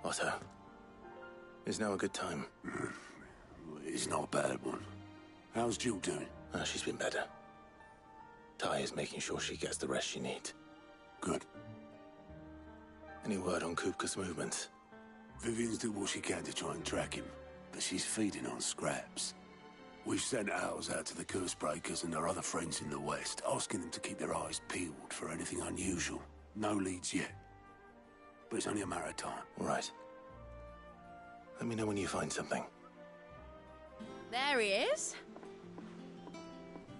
Otto, is now a good time? It's not a bad one. How's Jill doing? She's been better. Ty is making sure she gets the rest she needs. Good. Any word on Kupka's movements? Vivian's doing what she can to try and track him, but she's feeding on scraps. We've sent ours out to the Cursebreakers and our other friends in the West, asking them to keep their eyes peeled for anything unusual. No leads yet. But it's only a matter of time. All right. Let me know when you find something. There he is.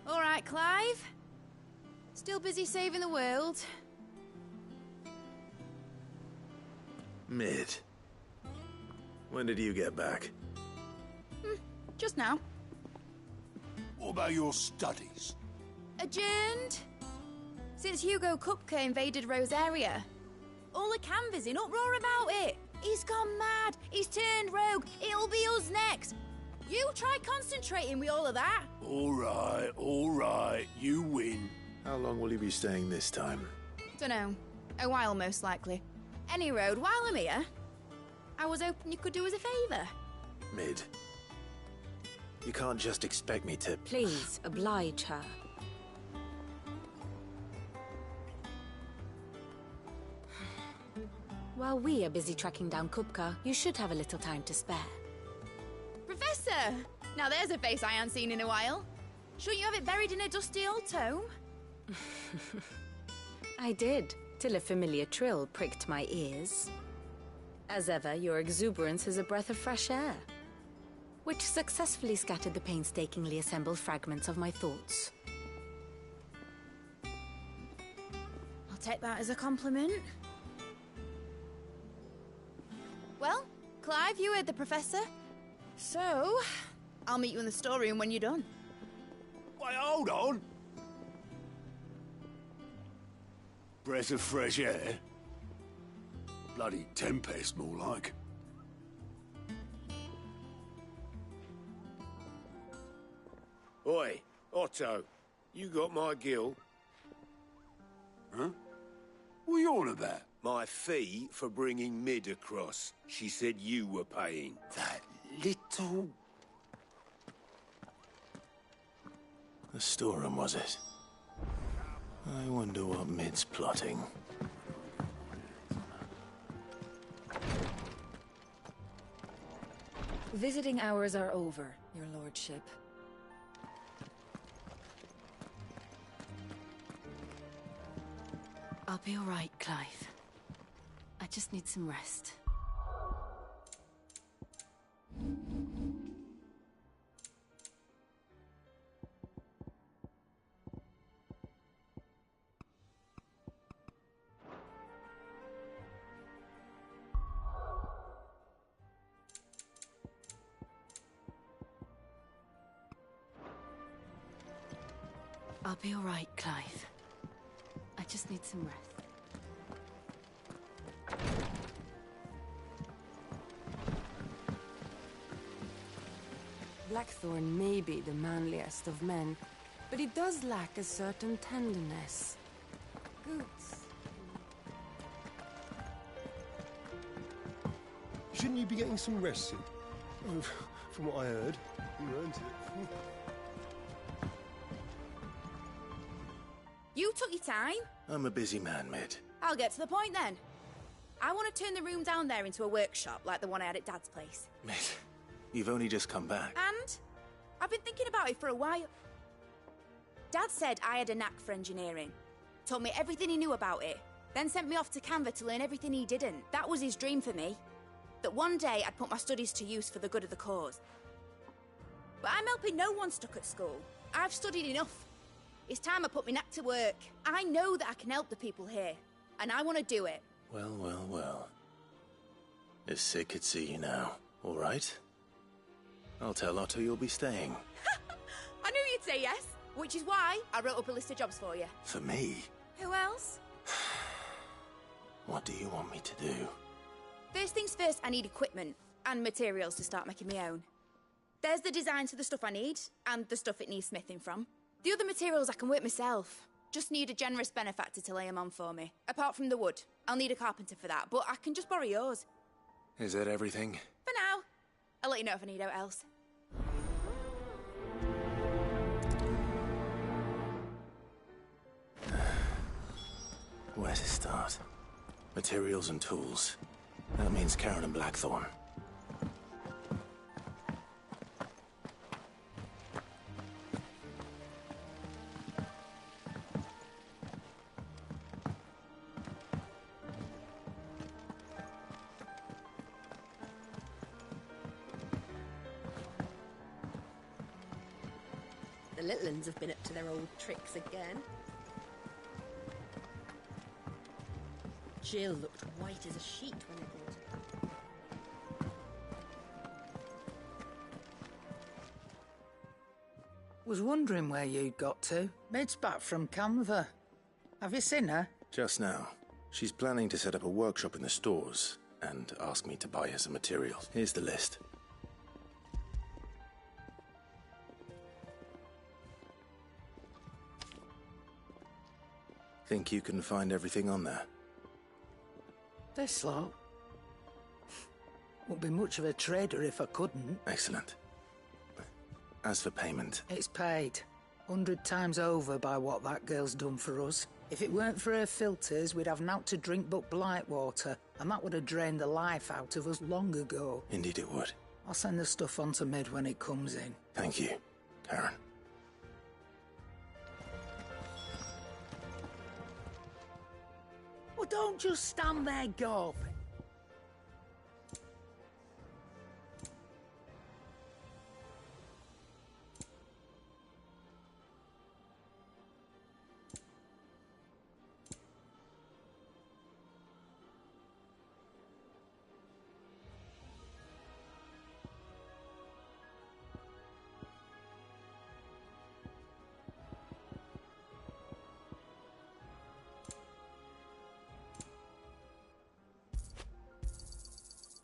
All right, Clive. Still busy saving the world. Mid. When did you get back? Just now. What about your studies? Adjourned. Since Hugo Kupka invaded Rosaria. All the canvassing, uproar about it. He's gone mad. He's turned rogue. It'll be us next. You try concentrating with all of that. All right. You win. How long will you be staying this time? Dunno. A while, most likely. Any road, while I'm here, I was hoping you could do us a favour. Mid. You can't just expect me to... Please, oblige her. While we are busy tracking down Kupka, you should have a little time to spare. Professor! Now there's a face I ain't seen in a while. Shouldn't you have it buried in a dusty old tome? I did, till a familiar trill pricked my ears. As ever, your exuberance is a breath of fresh air, which successfully scattered the painstakingly assembled fragments of my thoughts. I'll take that as a compliment. Well, Clive, you heard the Professor. So, I'll meet you in the storeroom when you're done. Wait, hold on. Breath of fresh air? Bloody tempest, more like. Oi, Otto, you got my gill? Huh? What are you on about? My fee for bringing Mid across. She said you were paying. That little... The storeroom, was it? I wonder what Mid's plotting. Visiting hours are over, your lordship. I'll be all right, Clive. I just need some rest. I'll be all right, Clive. I just need some rest. Blackthorn may be the manliest of men, but he does lack a certain tenderness. Goods. Shouldn't you be getting some rest soon? From what I heard, you weren't. You took your time. I'm a busy man, Mid. I'll get to the point then. I want to turn the room down there into a workshop like the one I had at Dad's place. Mid, you've only just come back. And I've been thinking about it for a while. Dad said I had a knack for engineering. Told me everything he knew about it. Then sent me off to Canva to learn everything he didn't. That was his dream for me. That one day I'd put my studies to use for the good of the cause. But I'm helping no one stuck at school. I've studied enough. It's time I put my knack to work. I know that I can help the people here. And I want to do it. Well. If Sid could see you now, all right? I'll tell Otto you'll be staying. I knew you'd say yes, which is why I wrote up a list of jobs for you. For me? Who else? What do you want me to do? First things first, I need equipment and materials to start making my own. There's the designs for the stuff I need, and the stuff it needs smithing from. The other materials I can work myself. Just need a generous benefactor to lay them on for me. Apart from the wood, I'll need a carpenter for that, but I can just borrow yours. Is that everything? For now. I'll let you know if I need out else. Where to start? Materials and tools. That means Karen and Blackthorn. The little uns have been up to their old tricks again. Jill looked white as a sheet when I brought her. Was wondering where you'd got to. Mid's back from Canva. Have you seen her? Just now. She's planning to set up a workshop in the stores and ask me to buy her some materials. Here's the list. Think you can find everything on there? This lot. Wouldn't be much of a trader if I couldn't. Excellent. As for payment... It's paid. 100 times over by what that girl's done for us. If it weren't for her filters, we'd have naught to drink but blight water, and that would have drained the life out of us long ago. Indeed it would. I'll send the stuff on to Mid when it comes in. Thank you, Karen. Well, don't just stand there gawping.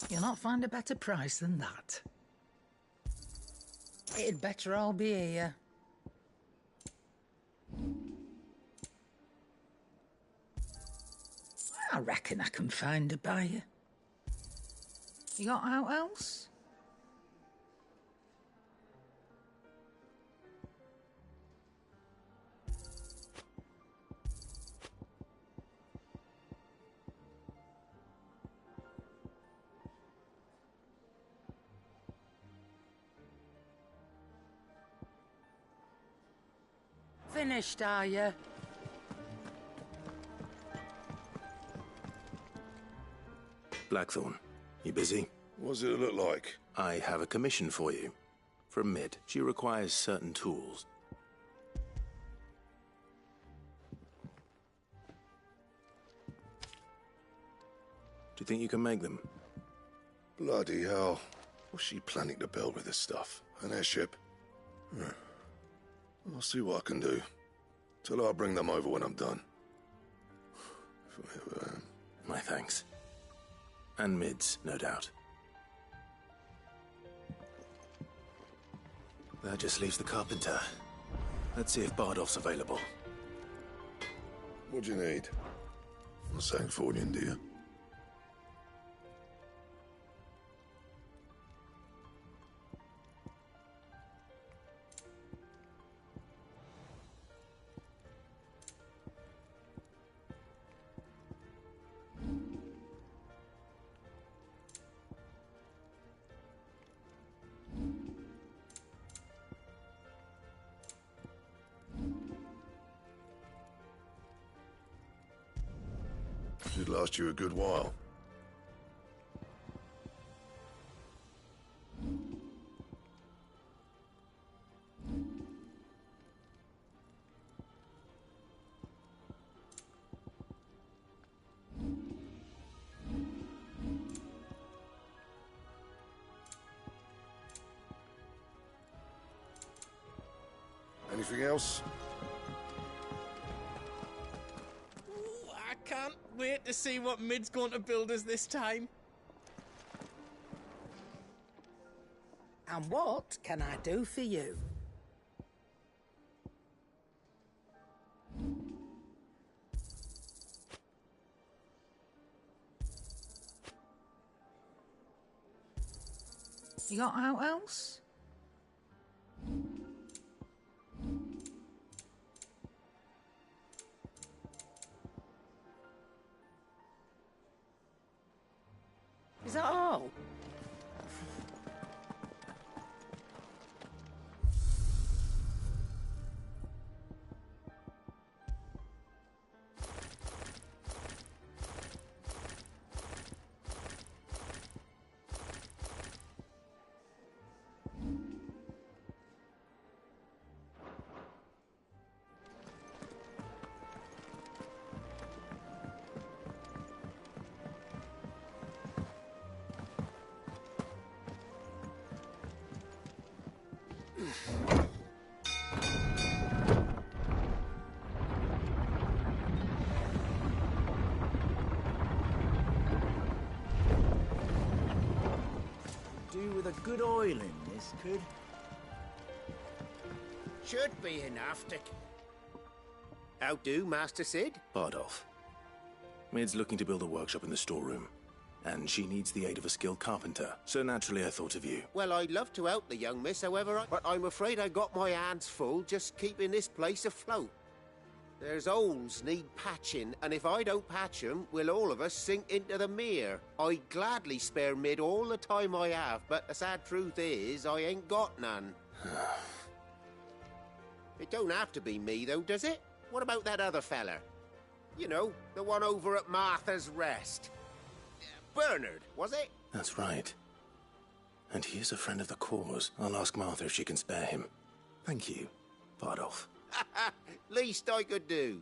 You'll not find a better price than that. It'd better all be here. I reckon I can find a buyer. You got out else? Finished, are you? Blackthorn, you busy? What's it look like? I have a commission for you. From Mid. She requires certain tools. Do you think you can make them? Bloody hell. What's she planning to build with this stuff? An airship? I'll see what I can do. Tell her I'll bring them over when I'm done. If I ever am. My thanks. And Mid's, no doubt. That just leaves the carpenter. Let's see if Bardolph's available. What do you need? Not saying for you, do you? Should last you a good while. Anything else? I can't wait to see what Mid's going to build us this time. And what can I do for you? You got out else? Is that all? Do with a good oil in this, could? Should be enough to... How do, Master Sid? Bardolph. Maid's looking to build a workshop in the storeroom, and she needs the aid of a skilled carpenter, so naturally I thought of you. Well, I'd love to help the young miss, but I'm afraid I got my hands full just keeping this place afloat. There's holes need patching, and if I don't patch 'em, we'll all of us sink into the mere. I'd gladly spare Mid all the time I have, but the sad truth is, I ain't got none. It don't have to be me, though, does it? What about that other fella? You know, the one over at Martha's Rest. Bernard, was it? That's right. And he is a friend of the cause. I'll ask Martha if she can spare him. Thank you, Bardolph. Least I could do.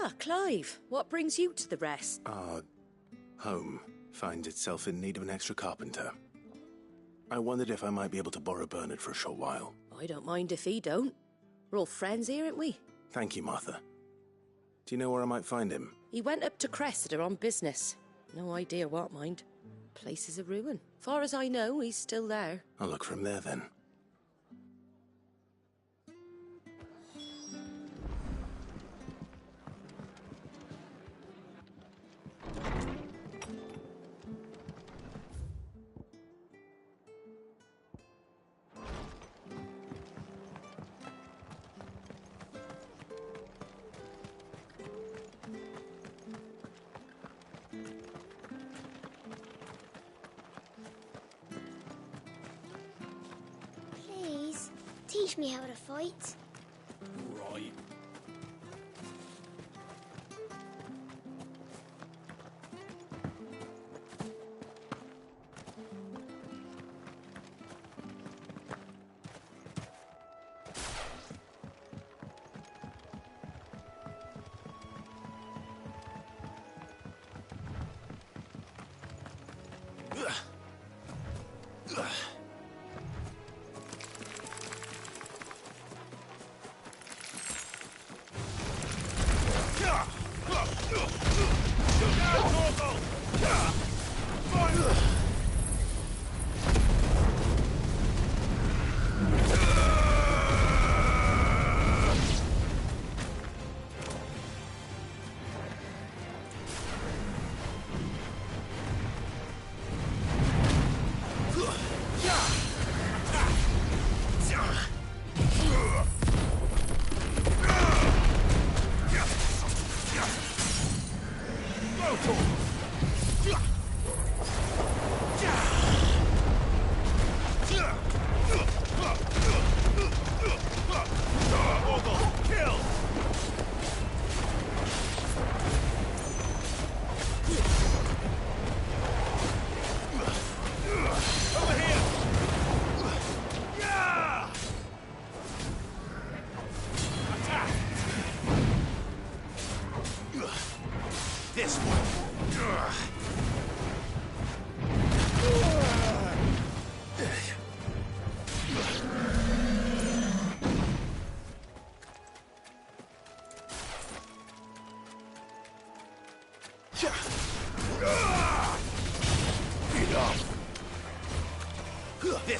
Ah, Clive, what brings you to the rest? Our home finds itself in need of an extra carpenter. I wondered if I might be able to borrow Bernard for a short while. I don't mind if he don't. We're all friends here, aren't we? Thank you, Martha. Do you know where I might find him? He went up to Cressida on business. No idea what, mind. Place is a ruin. Far as I know, he's still there. I'll look for him there, then. Please, teach me how to fight. Right.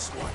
This one.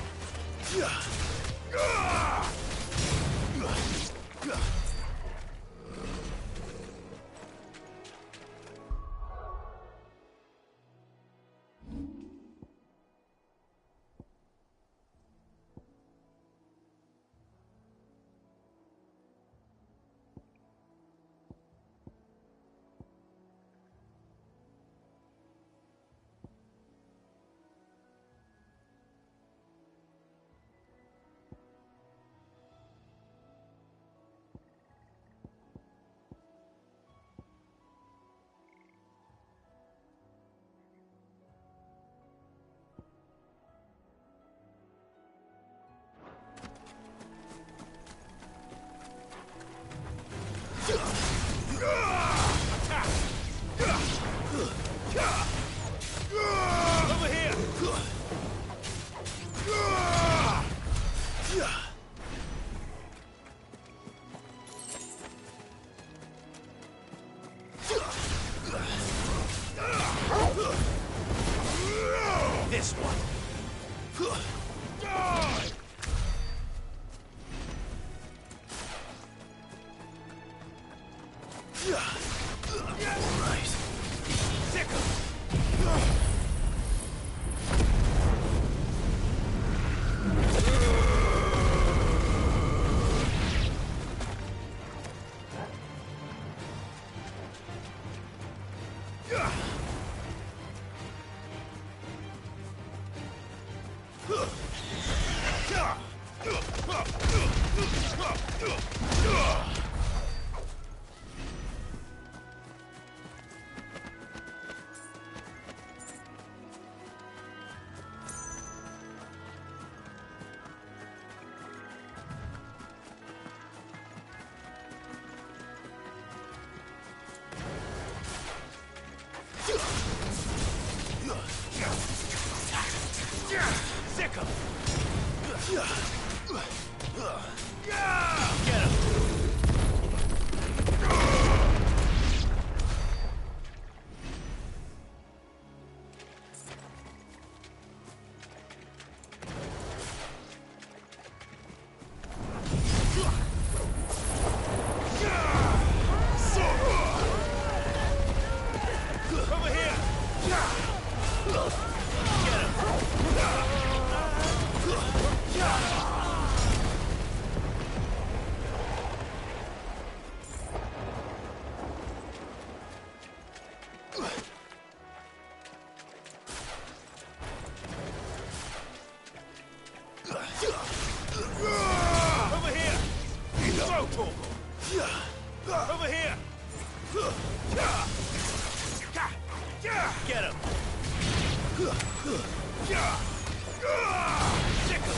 Over here! This one. Right. Sick 'em. Sick 'em. Get him! Over here! Over here! Throw torgle! Over here! Get him! Sick 'em.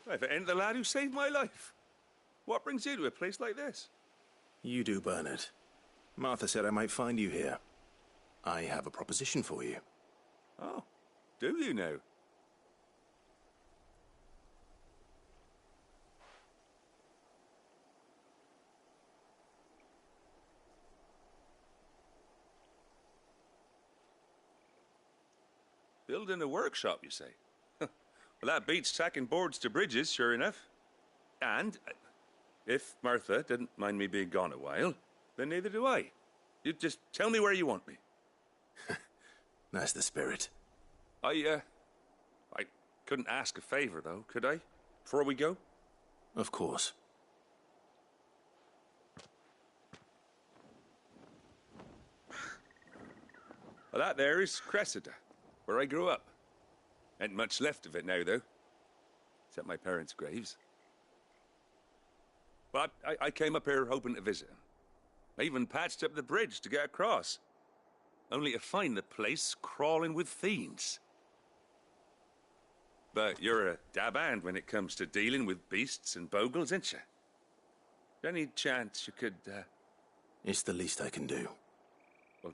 If it ain't the lad who saved my life. What brings you to a place like this? You do, Bernard. Martha said I might find you here. I have a proposition for you. Oh, do you now? Building a workshop, you say? Well, that beats tacking boards to bridges, sure enough. And if Martha didn't mind me being gone a while, then neither do I. You just tell me where you want me. That's the spirit. I couldn't ask a favor, though, could I? Before we go? Of course. Well, that there is Cressida, where I grew up. Ain't much left of it now, though. Except my parents' graves. But I came up here hoping to visit him. I even patched up the bridge to get across. Only to find the place crawling with fiends. But you're a dab hand when it comes to dealing with beasts and bogles, ain't you? Any chance you could, It's the least I can do. Well,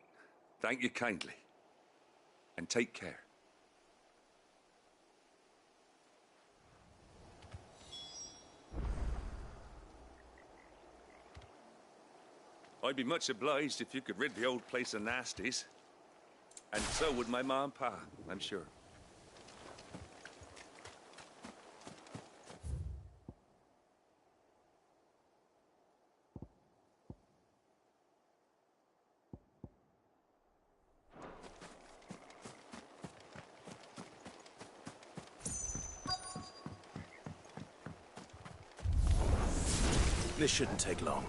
thank you kindly. And take care. I'd be much obliged if you could rid the old place of nasties. And so would my ma and pa, I'm sure. This shouldn't take long.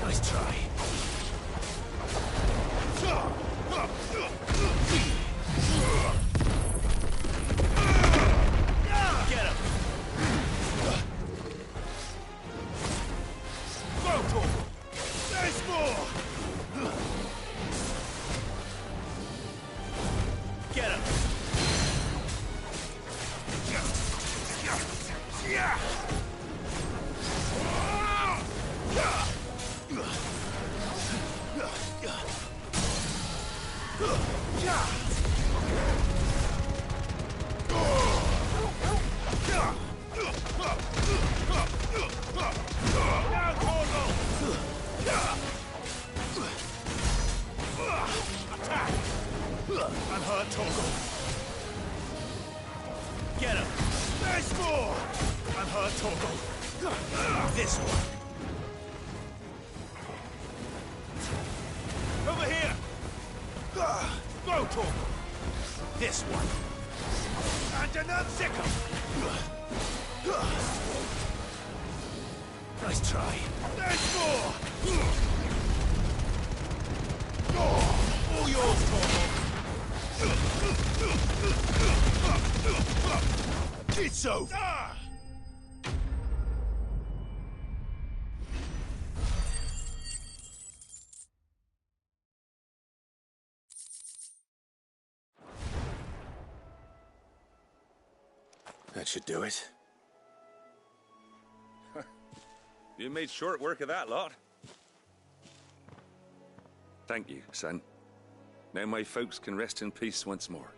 Nice try. Get him! Photo! There's more! Get him! Yeah! I'm hurt, Torgal. Get him! There's more! I'm hurt, Torgal. This one. Over here! Go, Torgal! This one. And another sicker! Nice try. There's more! All yours, Torgal! It's over. That should do it. You made short work of that lot. Thank you, son. Now my folks can rest in peace once more.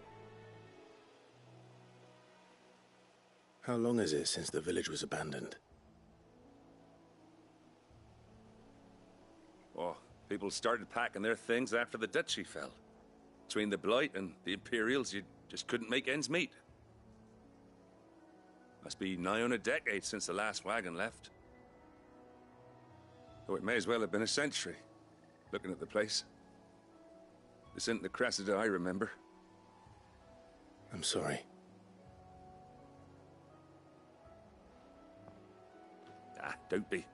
How long is it since the village was abandoned? Oh, people started packing their things after the duchy fell. Between the Blight and the Imperials, you just couldn't make ends meet. Must be nigh on a decade since the last wagon left. Though it may as well have been a century, looking at the place. This isn't the Cressida I remember. I'm sorry. Don't be.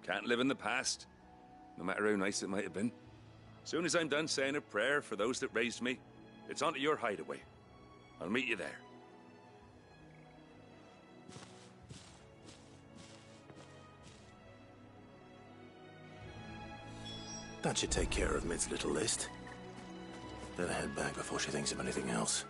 Can't live in the past, no matter how nice it might have been. Soon as I'm done saying a prayer for those that raised me, it's on to your hideaway. I'll meet you there. That should take care of Mid's little list. Better head back before she thinks of anything else.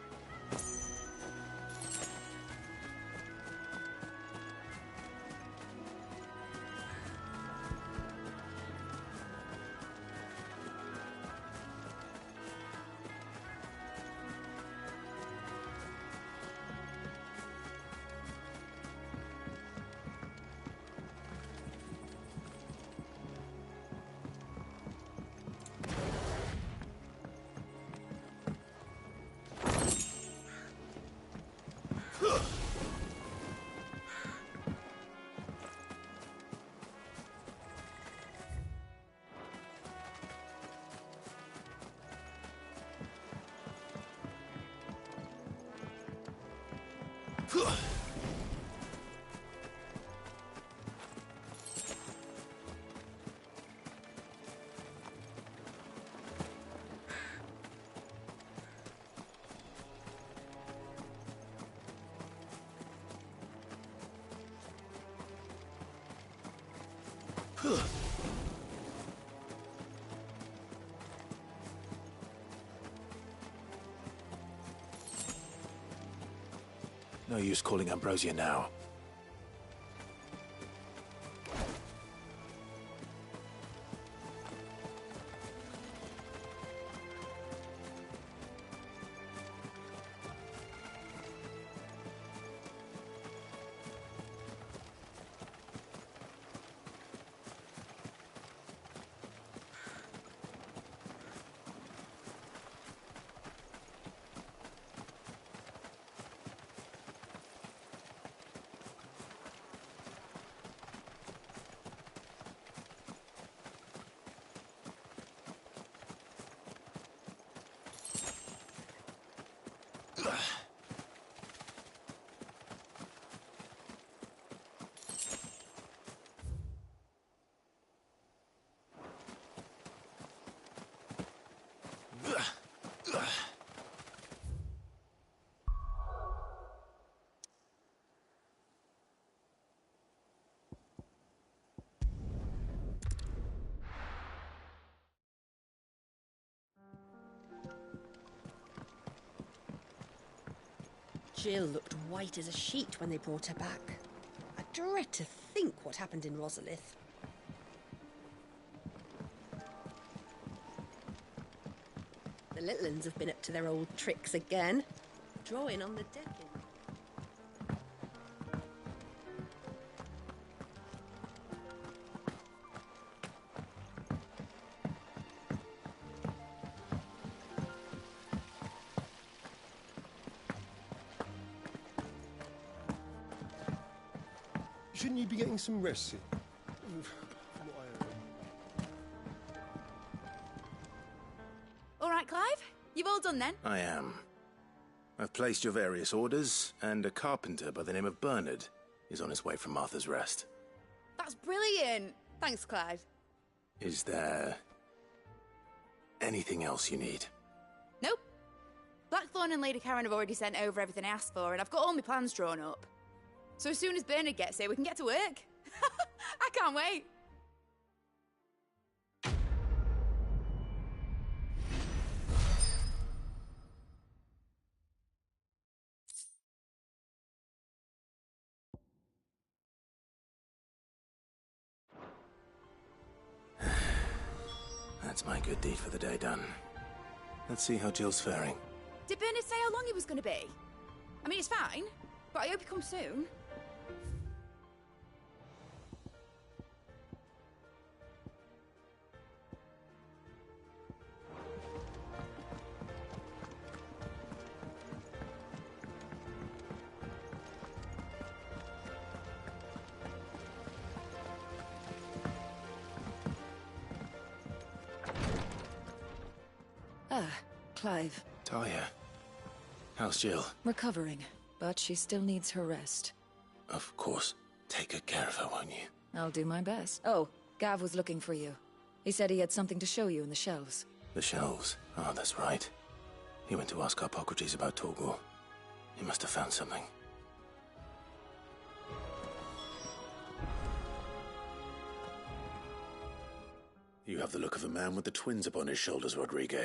No use calling Ambrosia now. Jill looked white as a sheet when they brought her back. I dread to think what happened in Rosalith. The little uns have been up to their old tricks again, drawing on the decking. Shouldn't you be getting some rest, Sid? From what I heard. All right, Clive? You've all done then? I am. I've placed your various orders, and a carpenter by the name of Bernard is on his way from Martha's Rest. That's brilliant. Thanks, Clive. Is there anything else you need? Nope. Blackthorn and Lady Karen have already sent over everything I asked for, and I've got all my plans drawn up. So as soon as Bernard gets here, we can get to work. I can't wait. That's my good deed for the day done. Let's see how Jill's faring. Did Bernard say how long he was going to be? I mean, it's fine, but I hope he comes soon. Ah, Clive. Talia, how's Jill? Recovering, but she still needs her rest. Of course. Take good care of her, won't you? I'll do my best. Oh, Gav was looking for you. He said he had something to show you in the shelves. The shelves? Oh, that's right. He went to ask Harpocrates about Torgor. He must have found something. You have the look of a man with the twins upon his shoulders, Rodrigue.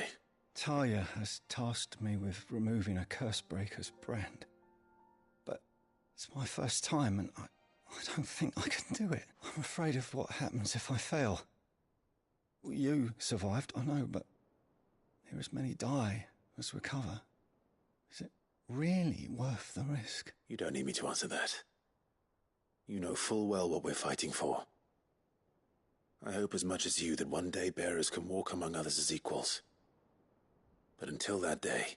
Talia has tasked me with removing a Cursebreaker's brand. But it's my first time, and I don't think I can do it. I'm afraid of what happens if I fail. You survived, I know, but here as many die as recover. Is it really worth the risk? You don't need me to answer that. You know full well what we're fighting for. I hope as much as you that one day bearers can walk among others as equals. But until that day,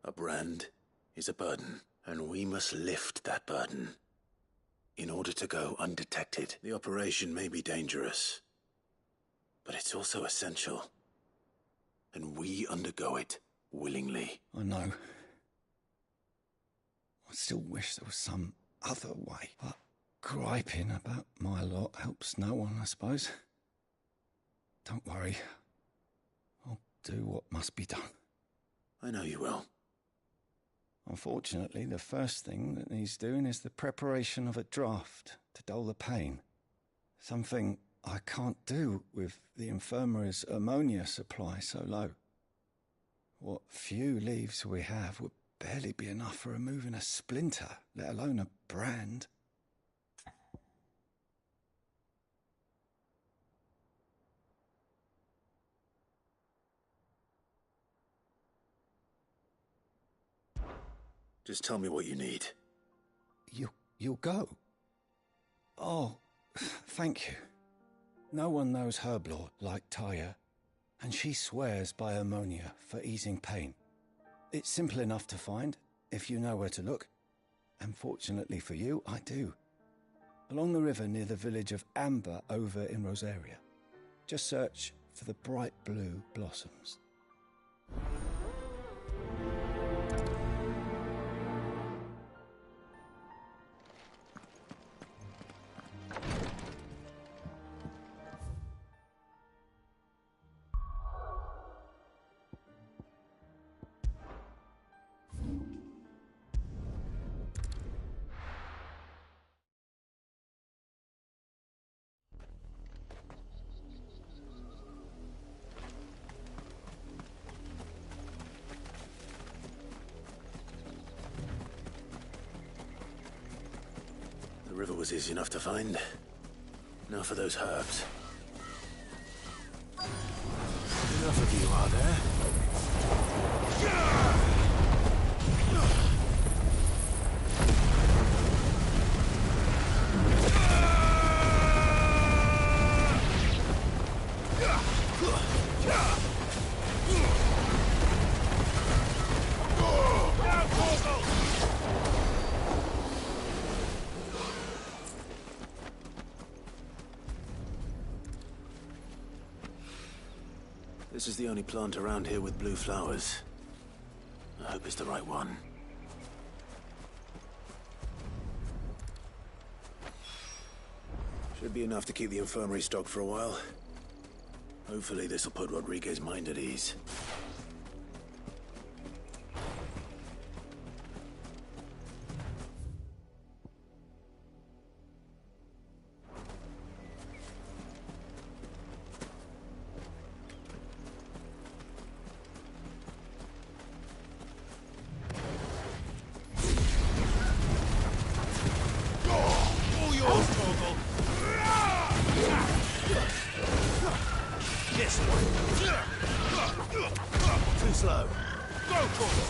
a brand is a burden, and we must lift that burden. In order to go undetected, the operation may be dangerous, but it's also essential. And we undergo it willingly. I know. I still wish there was some other way, but griping about my lot helps no one, I suppose. Don't worry. I'll do what must be done. I know you will. Unfortunately, the first thing that needs doing is the preparation of a draft to dull the pain. Something I can't do with the infirmary's ammonia supply so low. What few leaves we have would barely be enough for removing a splinter, let alone a brand. Just tell me what you need. You'll go? Oh, thank you. No one knows Herblord like Taya, and she swears by ammonia for easing pain. It's simple enough to find, if you know where to look. And fortunately for you, I do. Along the river near the village of Amber over in Rosaria. Just search for the bright blue blossoms. The river was easy enough to find. Now for those herbs. Enough of you, are there? This is the only plant around here with blue flowers. I hope it's the right one. Should be enough to keep the infirmary stocked for a while. Hopefully this will put Rodriguez's mind at ease. Too slow. Go for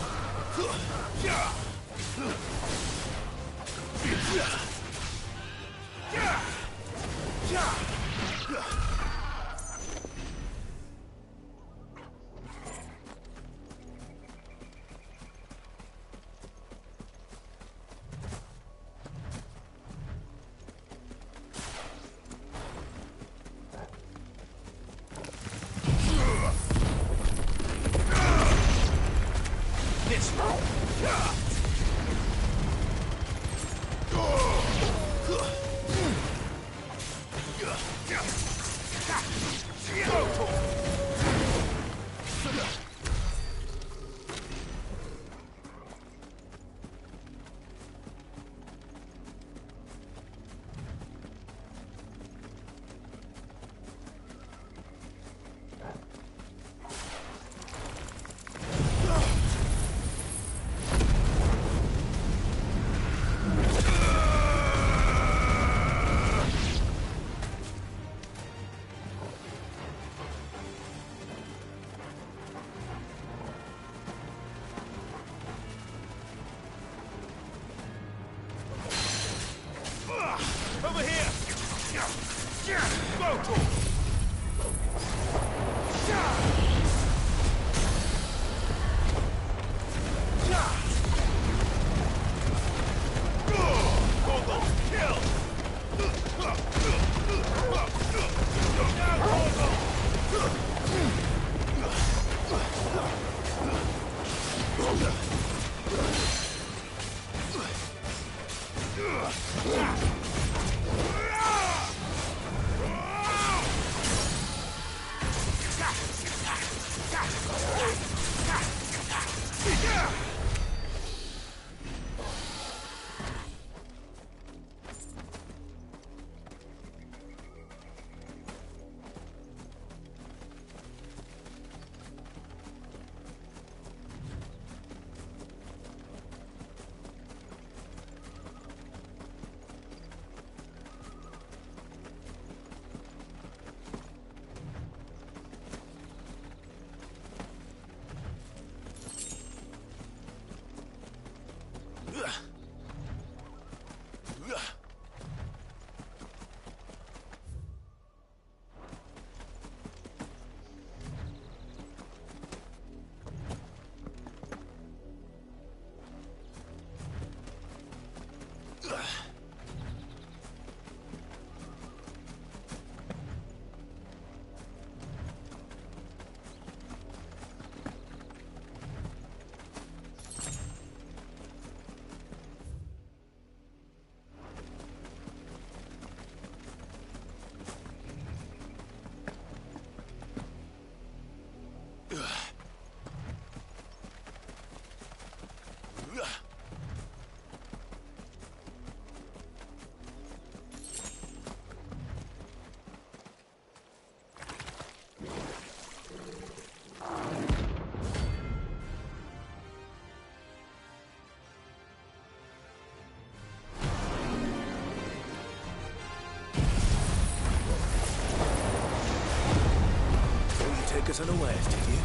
Take us unawares, did you?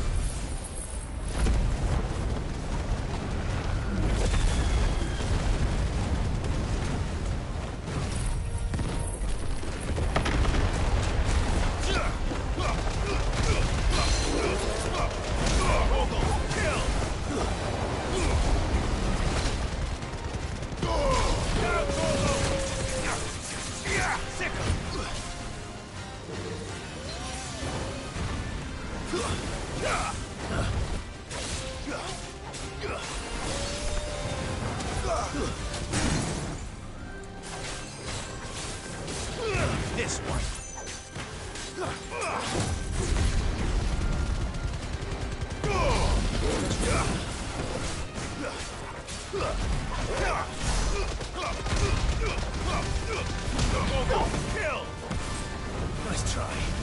This one. Kill! Nice try.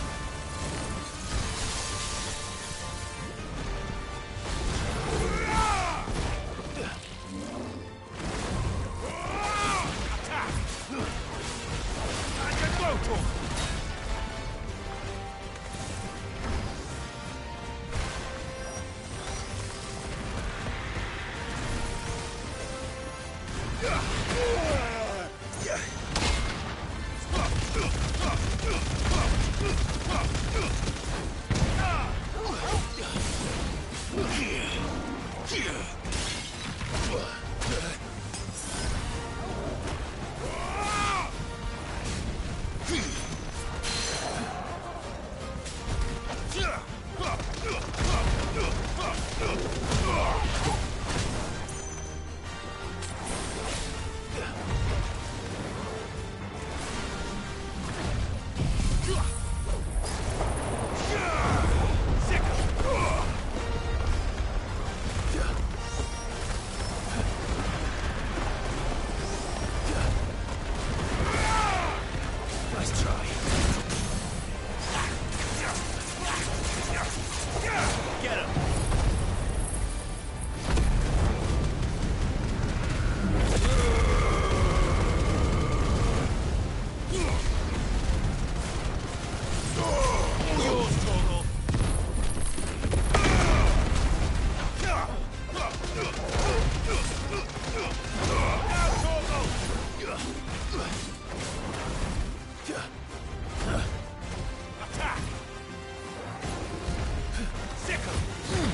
Sickle!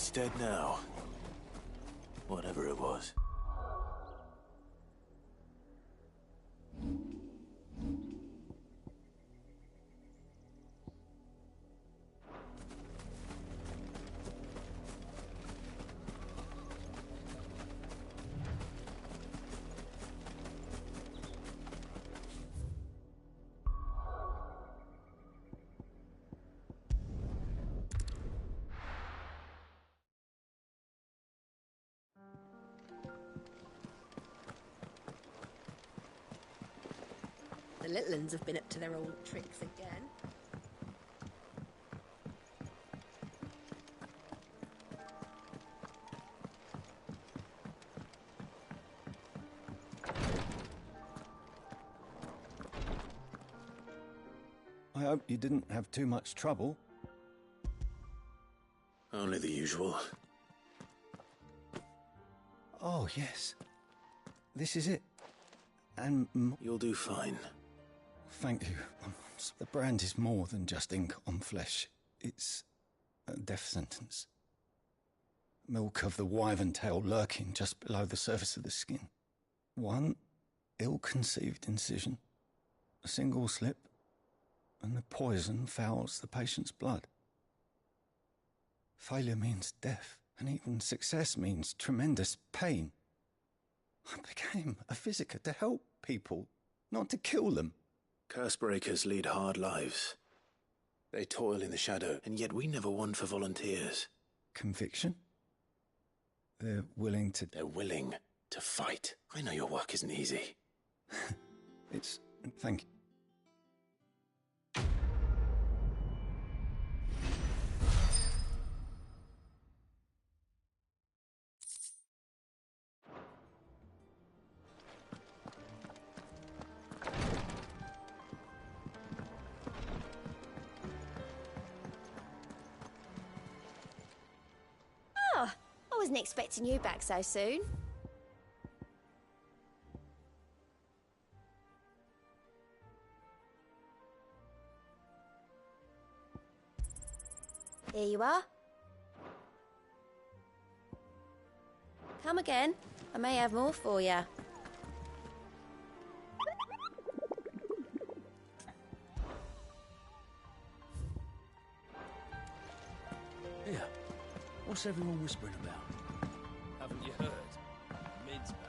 It's dead now. Whatever it was. The little uns have been up to their old tricks again. I hope you didn't have too much trouble. Only the usual. Oh, yes. This is it. And you'll do fine. Thank you. The brand is more than just ink on flesh. It's a death sentence. Milk of the wyvern tail lurking just below the surface of the skin. One ill-conceived incision, a single slip, and the poison fouls the patient's blood. Failure means death, and even success means tremendous pain. I became a physicker to help people, not to kill them. Cursebreakers lead hard lives. They toil in the shadow, and yet we never won for volunteers. Conviction? They're willing to fight. I know your work isn't easy. Thank you. Oh, I wasn't expecting you back so soon. Here you are. Come again. I may have more for you. Here, what's everyone whispering about? Haven't you heard? Mid's back.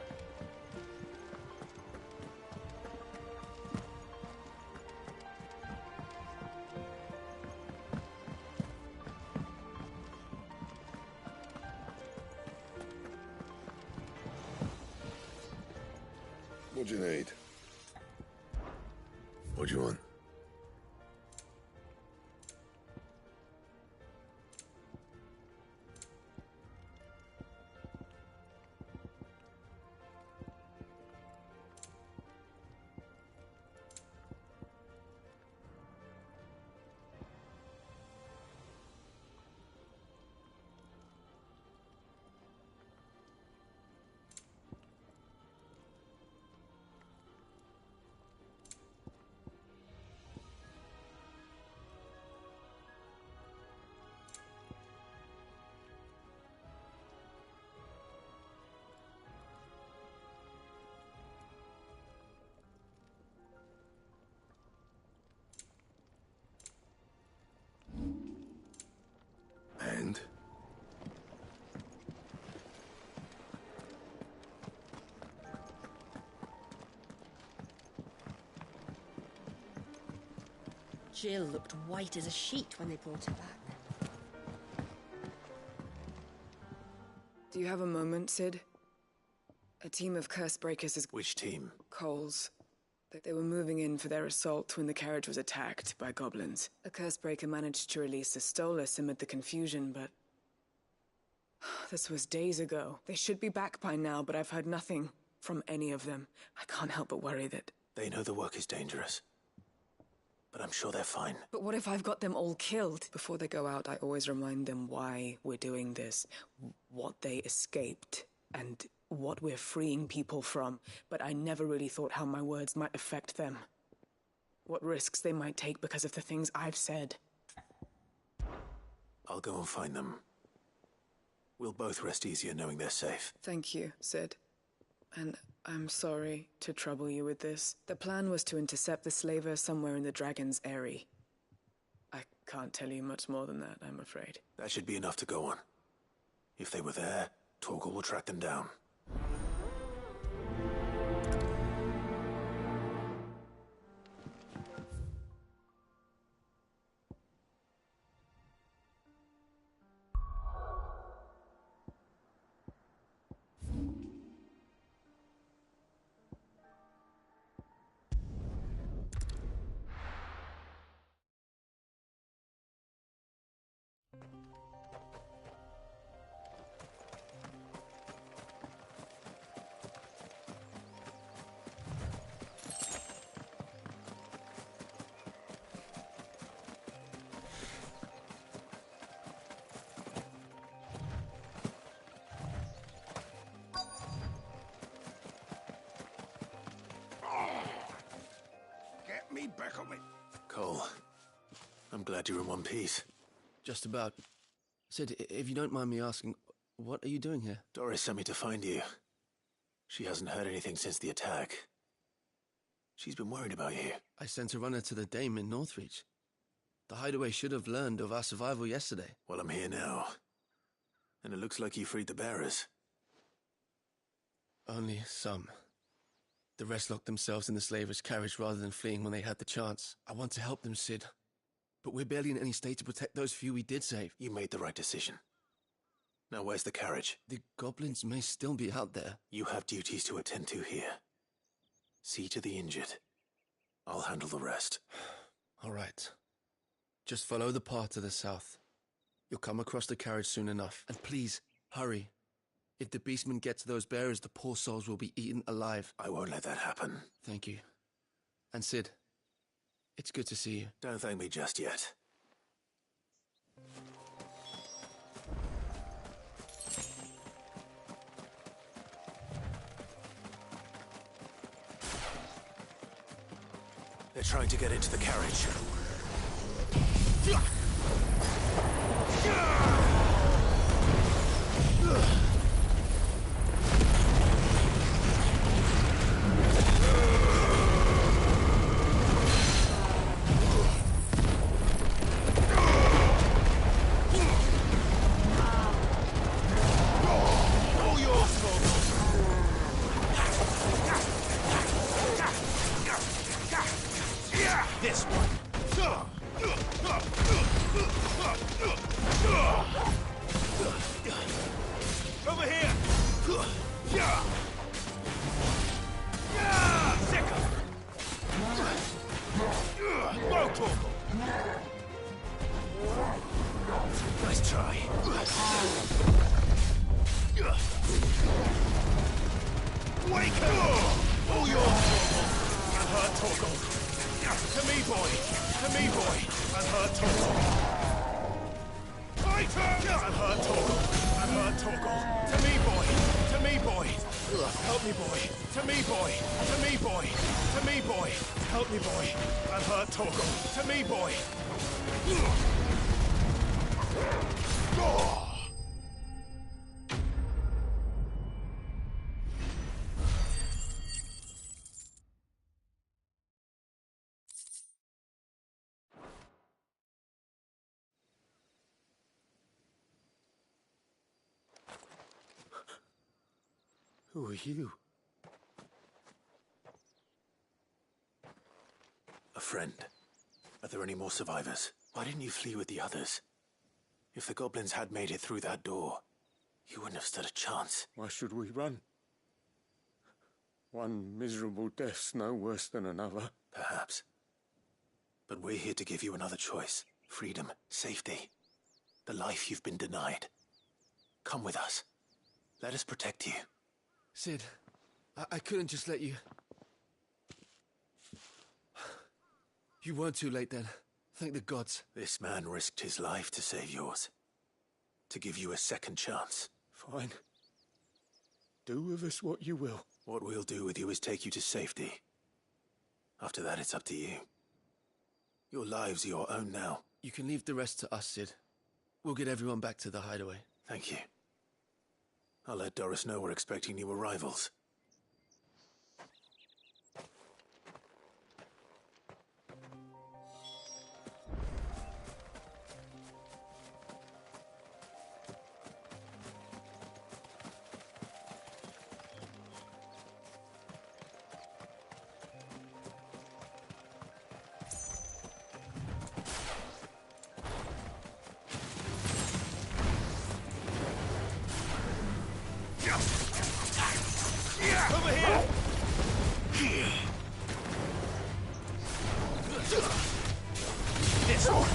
What do you need? What do you want? And? Jill looked white as a sheet when they brought her back. Do you have a moment, Sid? A team of Cursebreakers is... Which team? Coles. They were moving in for their assault when the carriage was attacked by goblins. A Cursebreaker managed to release a Stolas amid the confusion, but... This was days ago. They should be back by now, but I've heard nothing from any of them. I can't help but worry that... They know the work is dangerous. But I'm sure they're fine. But what if I've got them all killed? Before they go out, I always remind them why we're doing this, what they escaped, and what we're freeing people from. But I never really thought how my words might affect them. What risks they might take because of the things I've said. I'll go and find them. We'll both rest easier knowing they're safe. Thank you, Sid. And I'm sorry to trouble you with this. The plan was to intercept the slaver somewhere in the Dragon's Eyrie. I can't tell you much more than that, I'm afraid. That should be enough to go on. If they were there, Torgal will track them down. Me back on me. Cole, I'm glad you're in one piece. Just about. Sid, if you don't mind me asking, what are you doing here? Doris sent me to find you. She hasn't heard anything since the attack. She's been worried about you. I sent a runner to the Dame in Northreach. The hideaway should have learned of our survival yesterday. Well, I'm here now. And it looks like you freed the bearers. Only some. The rest locked themselves in the slaver's carriage rather than fleeing when they had the chance. I want to help them, Sid. But we're barely in any state to protect those few we did save. You made the right decision. Now where's the carriage? The goblins may still be out there. You have duties to attend to here. See to the injured. I'll handle the rest. All right. Just follow the path to the south. You'll come across the carriage soon enough. And please, hurry. If the beastmen get to those bearers, the poor souls will be eaten alive. I won't let that happen. Thank you. And Sid, it's good to see you. Don't thank me just yet. They're trying to get into the carriage. This one. Over here. Sicker. Whoa, Torgal. Nice try. Wake up! All yours, Torgal. And hurt Torgal. To me, boy! To me, boy! And hurt Torgal! Fighter! And hurt Torgal! And hurt Torgal! To me, boy! To me, boy! Help me, boy! To me, boy! To me, boy! To me, boy! Help me, boy! And hurt Torgal! To me, boy! Who are you? A friend. Are there any more survivors? Why didn't you flee with the others? If the goblins had made it through that door, you wouldn't have stood a chance. Why should we run? One miserable death's no worse than another. Perhaps. But we're here to give you another choice. Freedom, safety. The life you've been denied. Come with us. Let us protect you. Sid, I couldn't just let you... You weren't too late then. Thank the gods. This man risked his life to save yours. To give you a second chance. Fine. Do with us what you will. What we'll do with you is take you to safety. After that, it's up to you. Your lives are your own now. You can leave the rest to us, Sid. We'll get everyone back to the hideaway. Thank you. I'll let Doris know we're expecting new arrivals. Over here! This one!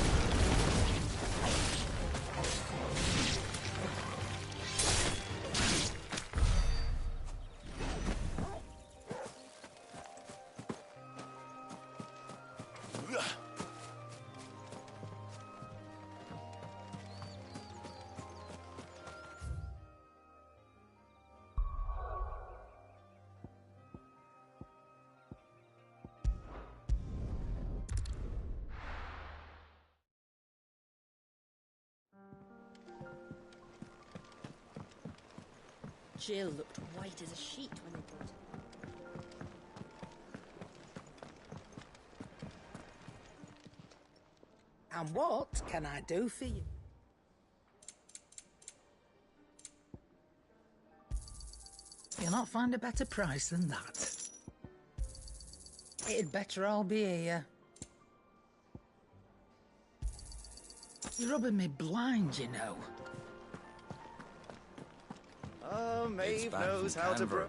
Jill looked white as a sheet when they brought her. And what can I do for you? You'll not find a better price than that. It'd better all be here. You're rubbing me blind, you know. Oh, Maeve knows how to bro...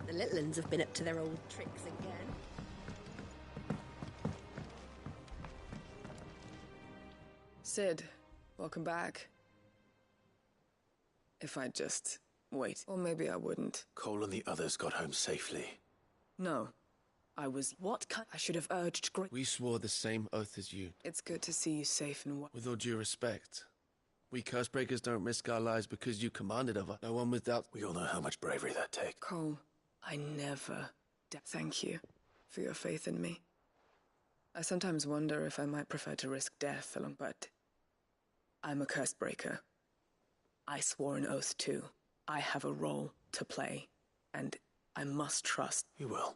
The little uns have been up to their old tricks again. Sid, welcome back. If I'd just wait, or maybe I wouldn't. Cole and the others got home safely. No. I was... What kind... I should have urged We swore the same oath as you. It's good to see you safe and well. With all due respect, we Cursebreakers don't risk our lives because you commanded of us. No one without... We all know how much bravery that takes. Cole, I never... Thank you for your faith in me. I sometimes wonder if I might prefer to risk death along, but... I'm a Cursebreaker. I swore an oath too. I have a role to play, and I must trust. You will.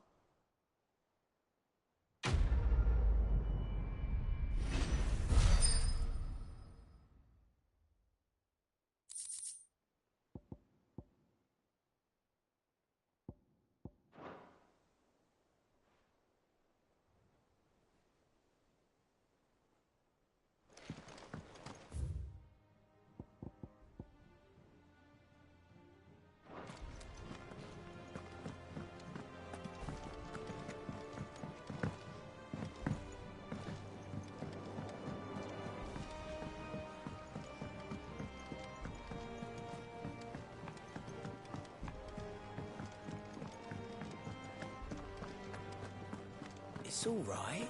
It's all right.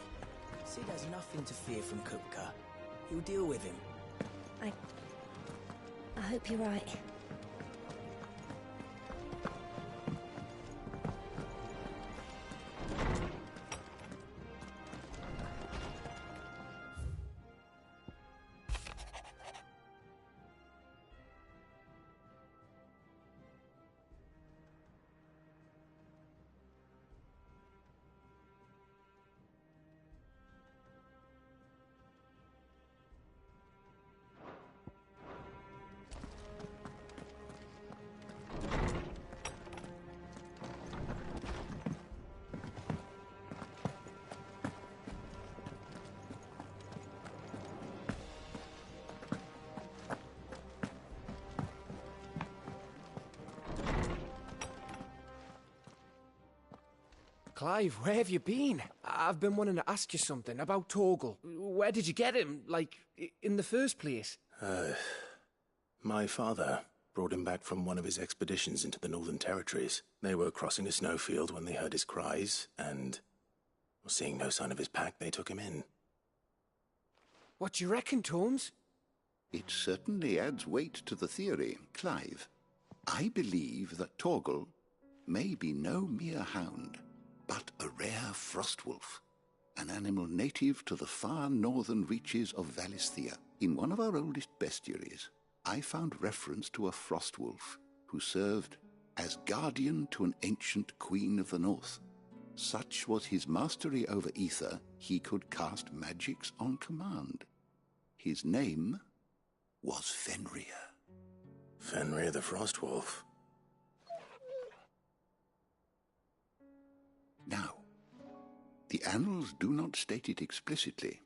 Sid has nothing to fear from Kupka. He'll deal with him. I hope you're right. Clive, where have you been? I've been wanting to ask you something about Torgal. Where did you get him, like, in the first place? My father brought him back from one of his expeditions into the Northern Territories. They were crossing a snowfield when they heard his cries, and, seeing no sign of his pack, they took him in. What do you reckon, Tomes? It certainly adds weight to the theory, Clive. I believe that Torgal may be no mere hound, but a rare frostwolf, an animal native to the far northern reaches of Valisthea. In one of our oldest bestiaries, I found reference to a frostwolf who served as guardian to an ancient queen of the north. Such was his mastery over ether, he could cast magics on command. His name was Fenrir. Fenrir the Frostwolf. Now, the annals do not state it explicitly,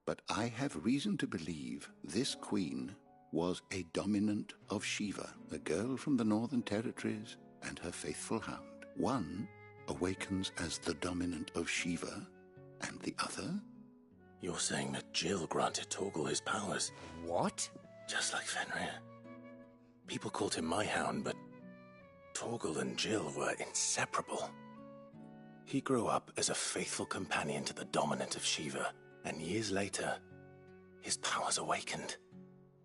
but I have reason to believe this queen was a dominant of Shiva, a girl from the Northern Territories, and her faithful hound. One awakens as the dominant of Shiva, and the other? You're saying that Jill granted Torgal his powers? What? Just like Fenrir. People called him my hound, but Torgal and Jill were inseparable. He grew up as a faithful companion to the dominant of Shiva, and years later, his powers awakened,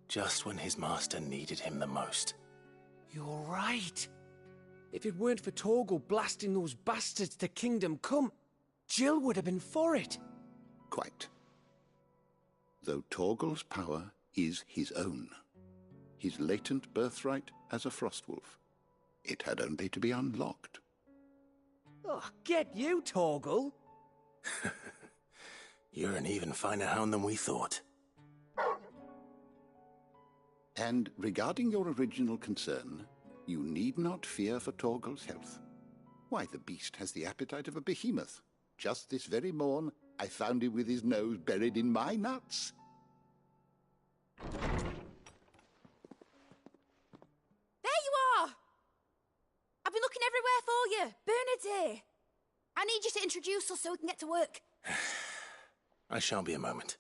just when his master needed him the most. You're right. If it weren't for Torgal blasting those bastards to Kingdom Come, Jill would have been for it. Quite. Though Torgal's power is his own, his latent birthright as a Frostwolf. It had only to be unlocked. Oh, get you, Torgal! You're an even finer hound than we thought. And regarding your original concern, you need not fear for Torgal's health. Why, the beast has the appetite of a behemoth. Just this very morn, I found him with his nose buried in my nuts. There you are! I've been looking everywhere for you. Bernard's here. I need you to introduce us so we can get to work. I shan't be a moment.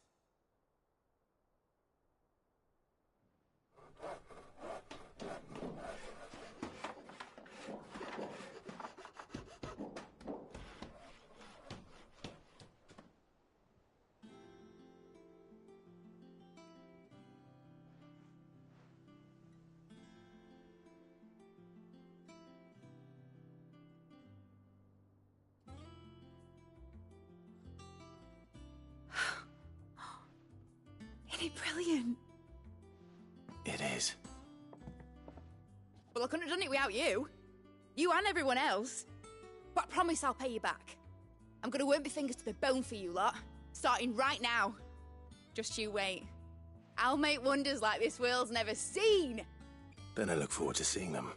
Isn't it brilliant? It is. Well, I couldn't have done it without you. You and everyone else. But I promise I'll pay you back. I'm gonna work my fingers to the bone for you lot, starting right now. Just you wait. I'll make wonders like this world's never seen. Then I look forward to seeing them.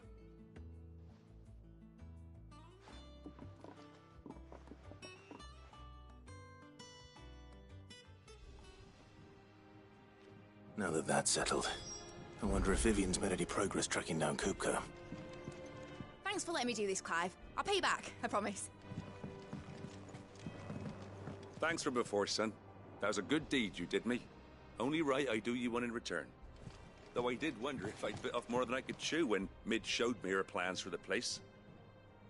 Now that that's settled, I wonder if Vivian's made any progress tracking down Kupka. Thanks for letting me do this, Clive. I'll pay you back, I promise. Thanks for before, son. That was a good deed you did me. Only right I do you one in return. Though I did wonder if I'd bit off more than I could chew when Mid showed me her plans for the place.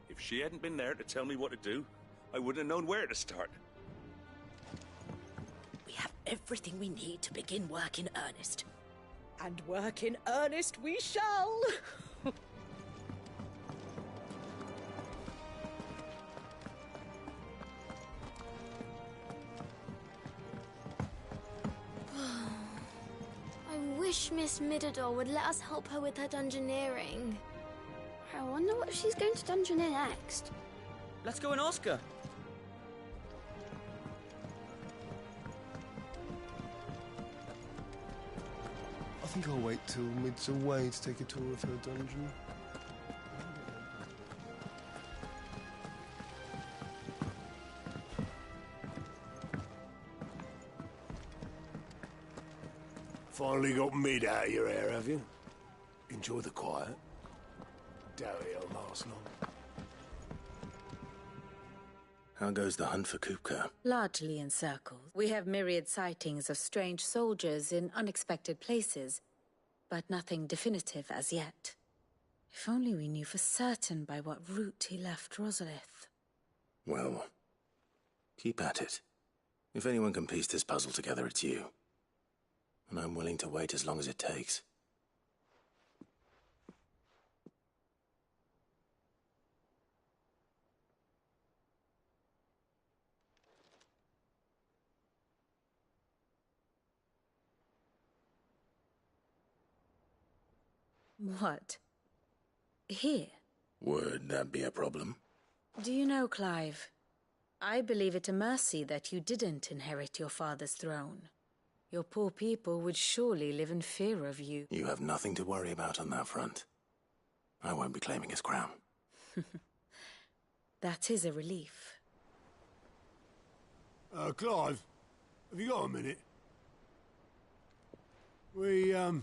If she hadn't been there to tell me what to do, I wouldn't have known where to start. We have everything we need to begin work in earnest. And work in earnest we shall! I wish Miss Midador would let us help her with her dungeoneering. I wonder what she's going to dungeoneer next. Let's go and ask her. I think I'll wait till Mid's away to take a tour of her dungeon. Finally got Mid out of your hair, have you? Enjoy the quiet. Doubt it'll last long. How goes the hunt for Kupka? Largely in circles. We have myriad sightings of strange soldiers in unexpected places, but nothing definitive as yet. If only we knew for certain by what route he left Rosalith. Well, keep at it. If anyone can piece this puzzle together, it's you. and I'm willing to wait as long as it takes. What? Here? Would that be a problem? Do you know, Clive, I believe it a mercy that you didn't inherit your father's throne. Your poor people would surely live in fear of you. You have nothing to worry about on that front. I won't be claiming his crown. That is a relief. Clive, have you got a minute? We, have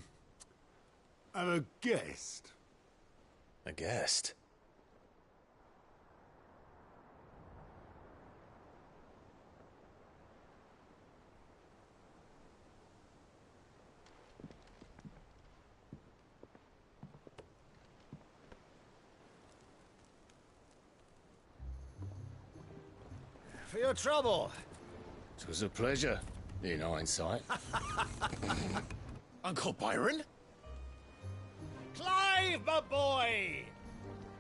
a guest. A guest? For your trouble. It was a pleasure, in hindsight. Uncle Byron? Clive, my boy!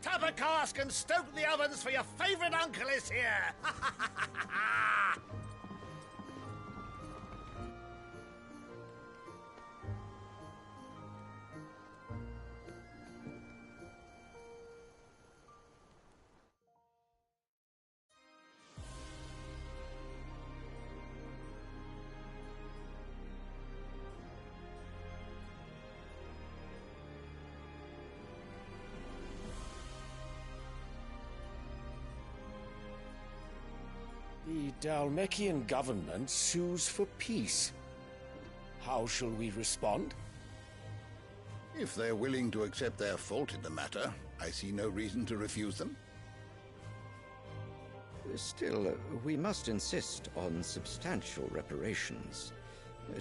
Tap a cask and stoke the ovens, for your favourite uncle is here! The Dalmekian government sues for peace. How shall we respond? If they're willing to accept their fault in the matter, I see no reason to refuse them. Still, we must insist on substantial reparations.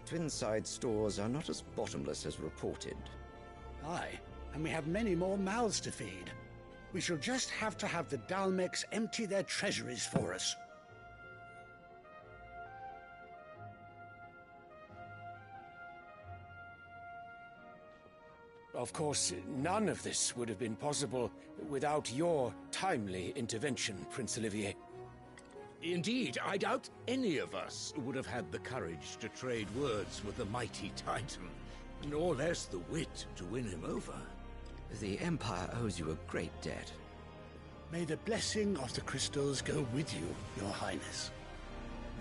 Twinside stores are not as bottomless as reported. Aye, and we have many more mouths to feed. We shall just have to have the Dalmecs empty their treasuries for us. Of course, none of this would have been possible without your timely intervention, Prince Olivier. Indeed, I doubt any of us would have had the courage to trade words with the mighty Titan, nor less the wit to win him over. The Empire owes you a great debt. May the blessing of the crystals go with you, Your Highness.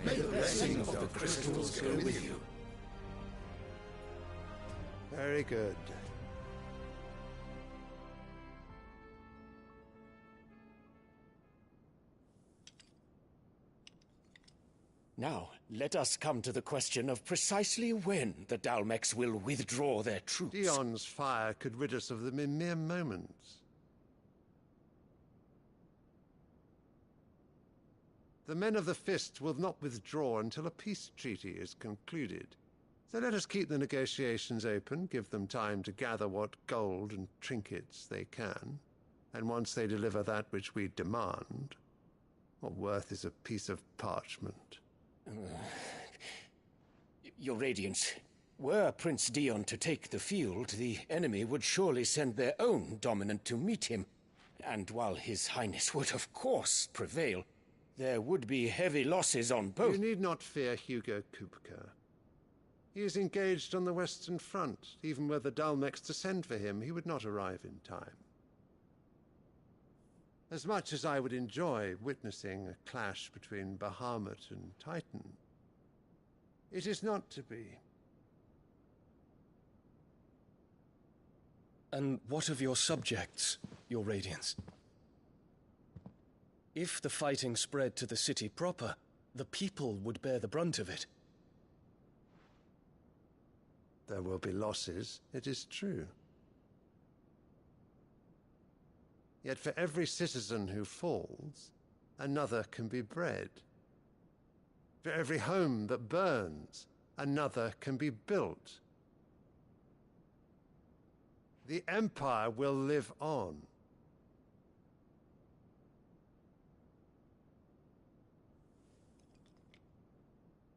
May the blessing of the crystals go with you. Very good. Now, let us come to the question of precisely when the Dalmecs will withdraw their troops. Dion's fire could rid us of them in mere moments. The men of the Fist will not withdraw until a peace treaty is concluded. So let us keep the negotiations open, give them time to gather what gold and trinkets they can, and once they deliver that which we demand, what worth is a piece of parchment? Your Radiance, were Prince Dion to take the field, the enemy would surely send their own dominant to meet him. And while His Highness would of course prevail, there would be heavy losses on both. You need not fear Hugo Kupka. He is engaged on the Western Front. Even were the Dalmecs to send for him, he would not arrive in time. As much as I would enjoy witnessing a clash between Bahamut and Titan, it is not to be. And what of your subjects, Your Radiance? If the fighting spread to the city proper, the people would bear the brunt of it. There will be losses, it is true. Yet for every citizen who falls, another can be bred. For every home that burns, another can be built. The Empire will live on.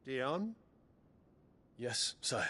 Dion? Yes, sire.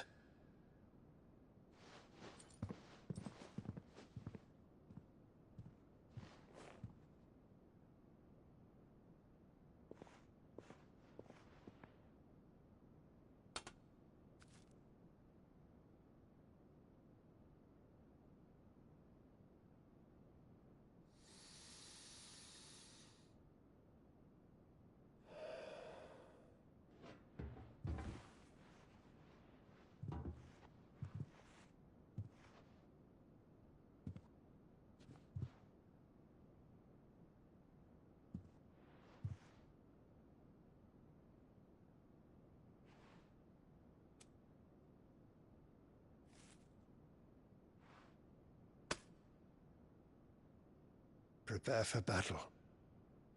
Prepare for battle.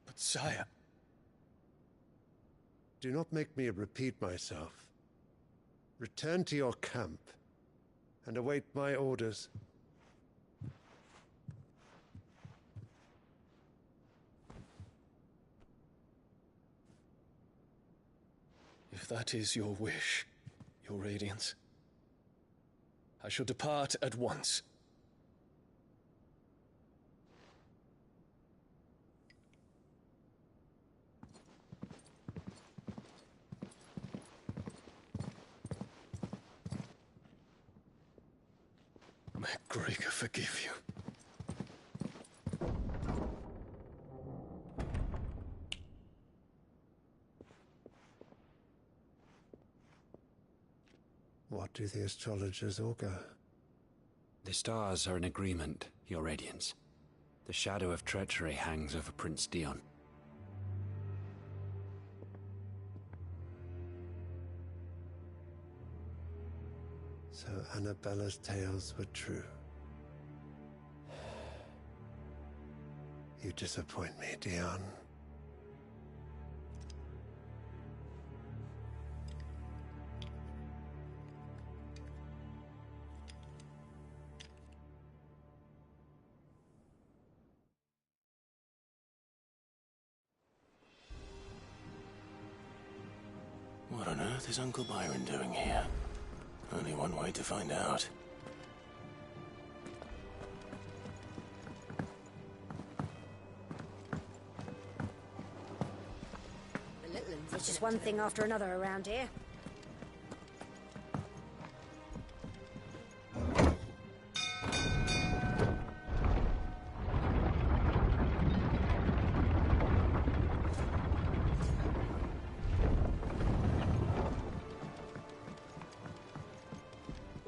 But sire... Do not make me repeat myself. Return to your camp and await my orders. If that is your wish, your Radiance, I shall depart at once. May Gregor forgive you. What do the astrologers augur? The stars are in agreement, Your Radiance. The shadow of treachery hangs over Prince Dion. So Annabella's tales were true. You disappoint me, Dion. What on earth is Uncle Byron doing here? Only one way to find out. It's just one thing after another around here.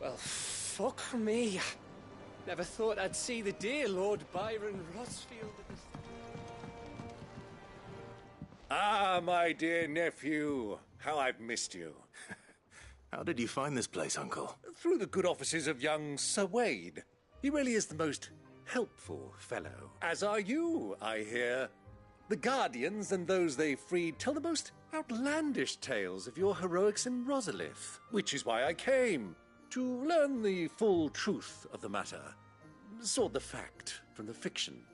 Well, fuck me. Never thought I'd see the dear Lord Byron Rosfield at this... Ah, my dear nephew. How I've missed you. How did you find this place, Uncle? Through the good offices of young Sir Wade. He really is the most helpful fellow. As are you, I hear. The Guardians and those they freed tell the most outlandish tales of your heroics in Rosalith, which is why I came. To learn the full truth of the matter. Sort the fact from the fiction,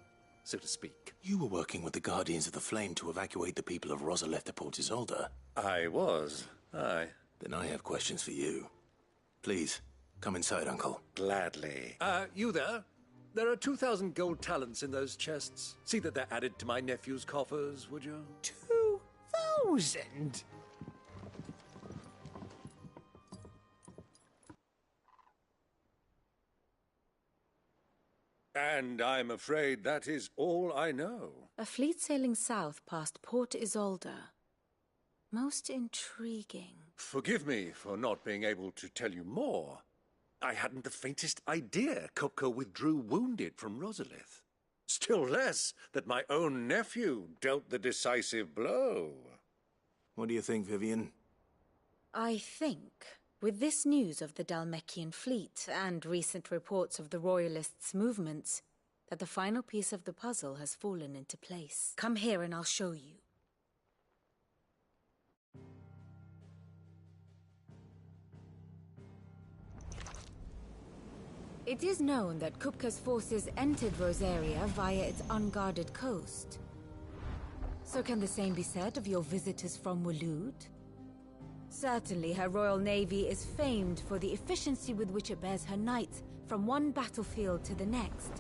so to speak. You were working with the Guardians of the Flame to evacuate the people of Rosalith to Port Isolde. I was, aye. Then I have questions for you. Please, come inside, Uncle. Gladly. You there? There are 2,000 gold talents in those chests. See that they're added to my nephew's coffers, would you? 2,000? And I'm afraid that is all I know. A fleet sailing south past Port Isolde. Most intriguing. Forgive me for not being able to tell you more. I hadn't the faintest idea Kupka withdrew wounded from Rosalith. Still less that my own nephew dealt the decisive blow. What do you think, Vivian? I think, with this news of the Dalmekian fleet and recent reports of the Royalists' movements, that the final piece of the puzzle has fallen into place. Come here and I'll show you. It is known that Kupka's forces entered Rosaria via its unguarded coast. So can the same be said of your visitors from Waloed? Certainly her Royal Navy is famed for the efficiency with which it bears her knights from one battlefield to the next.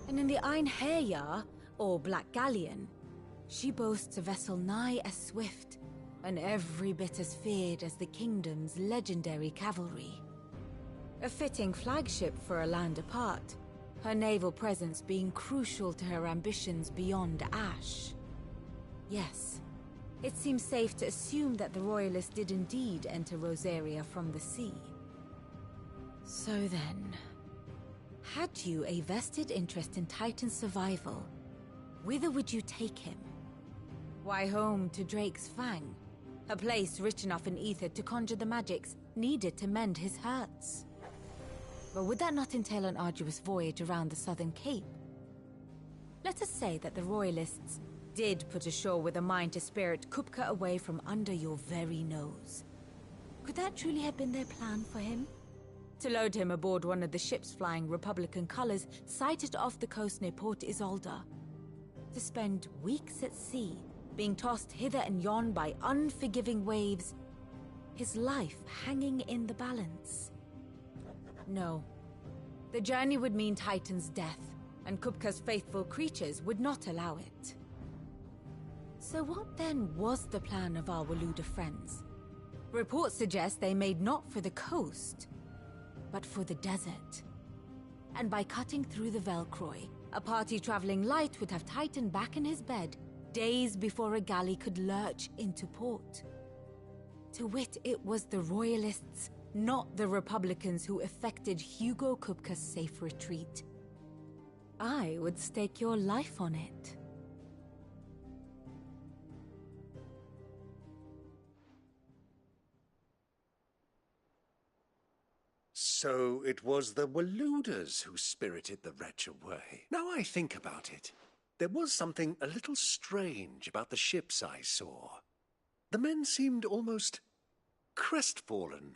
And in the Einherjar, or Black Galleon, she boasts a vessel nigh as swift and every bit as feared as the kingdom's legendary cavalry. A fitting flagship for a land apart, her naval presence being crucial to her ambitions beyond Ash. Yes, it seems safe to assume that the Royalists did indeed enter Rosaria from the sea. So then, had you a vested interest in Titan's survival, whither would you take him? Why, home to Drake's Fang, a place rich enough in ether to conjure the magics needed to mend his hurts. But would that not entail an arduous voyage around the southern cape? Let us say that the Royalists did put ashore with a mind to spirit Kupka away from under your very nose. Could that truly have been their plan for him? To load him aboard one of the ships flying Republican colors sighted off the coast near Port Isolde. To spend weeks at sea, being tossed hither and yon by unforgiving waves, his life hanging in the balance. No. The journey would mean Titan's death, and Kupka's faithful creatures would not allow it. So what then was the plan of our Waluda friends? Reports suggest they made not for the coast, but for the desert. And by cutting through the Velcroy, a party traveling light would have Titan back in his bed days before a galley could lurch into port. To wit, it was the Royalists, not the Republicans, who effected Hugo Kupka's safe retreat. I would stake your life on it. So it was the Waludas who spirited the wretch away. Now I think about it, there was something a little strange about the ships I saw. The men seemed almost crestfallen,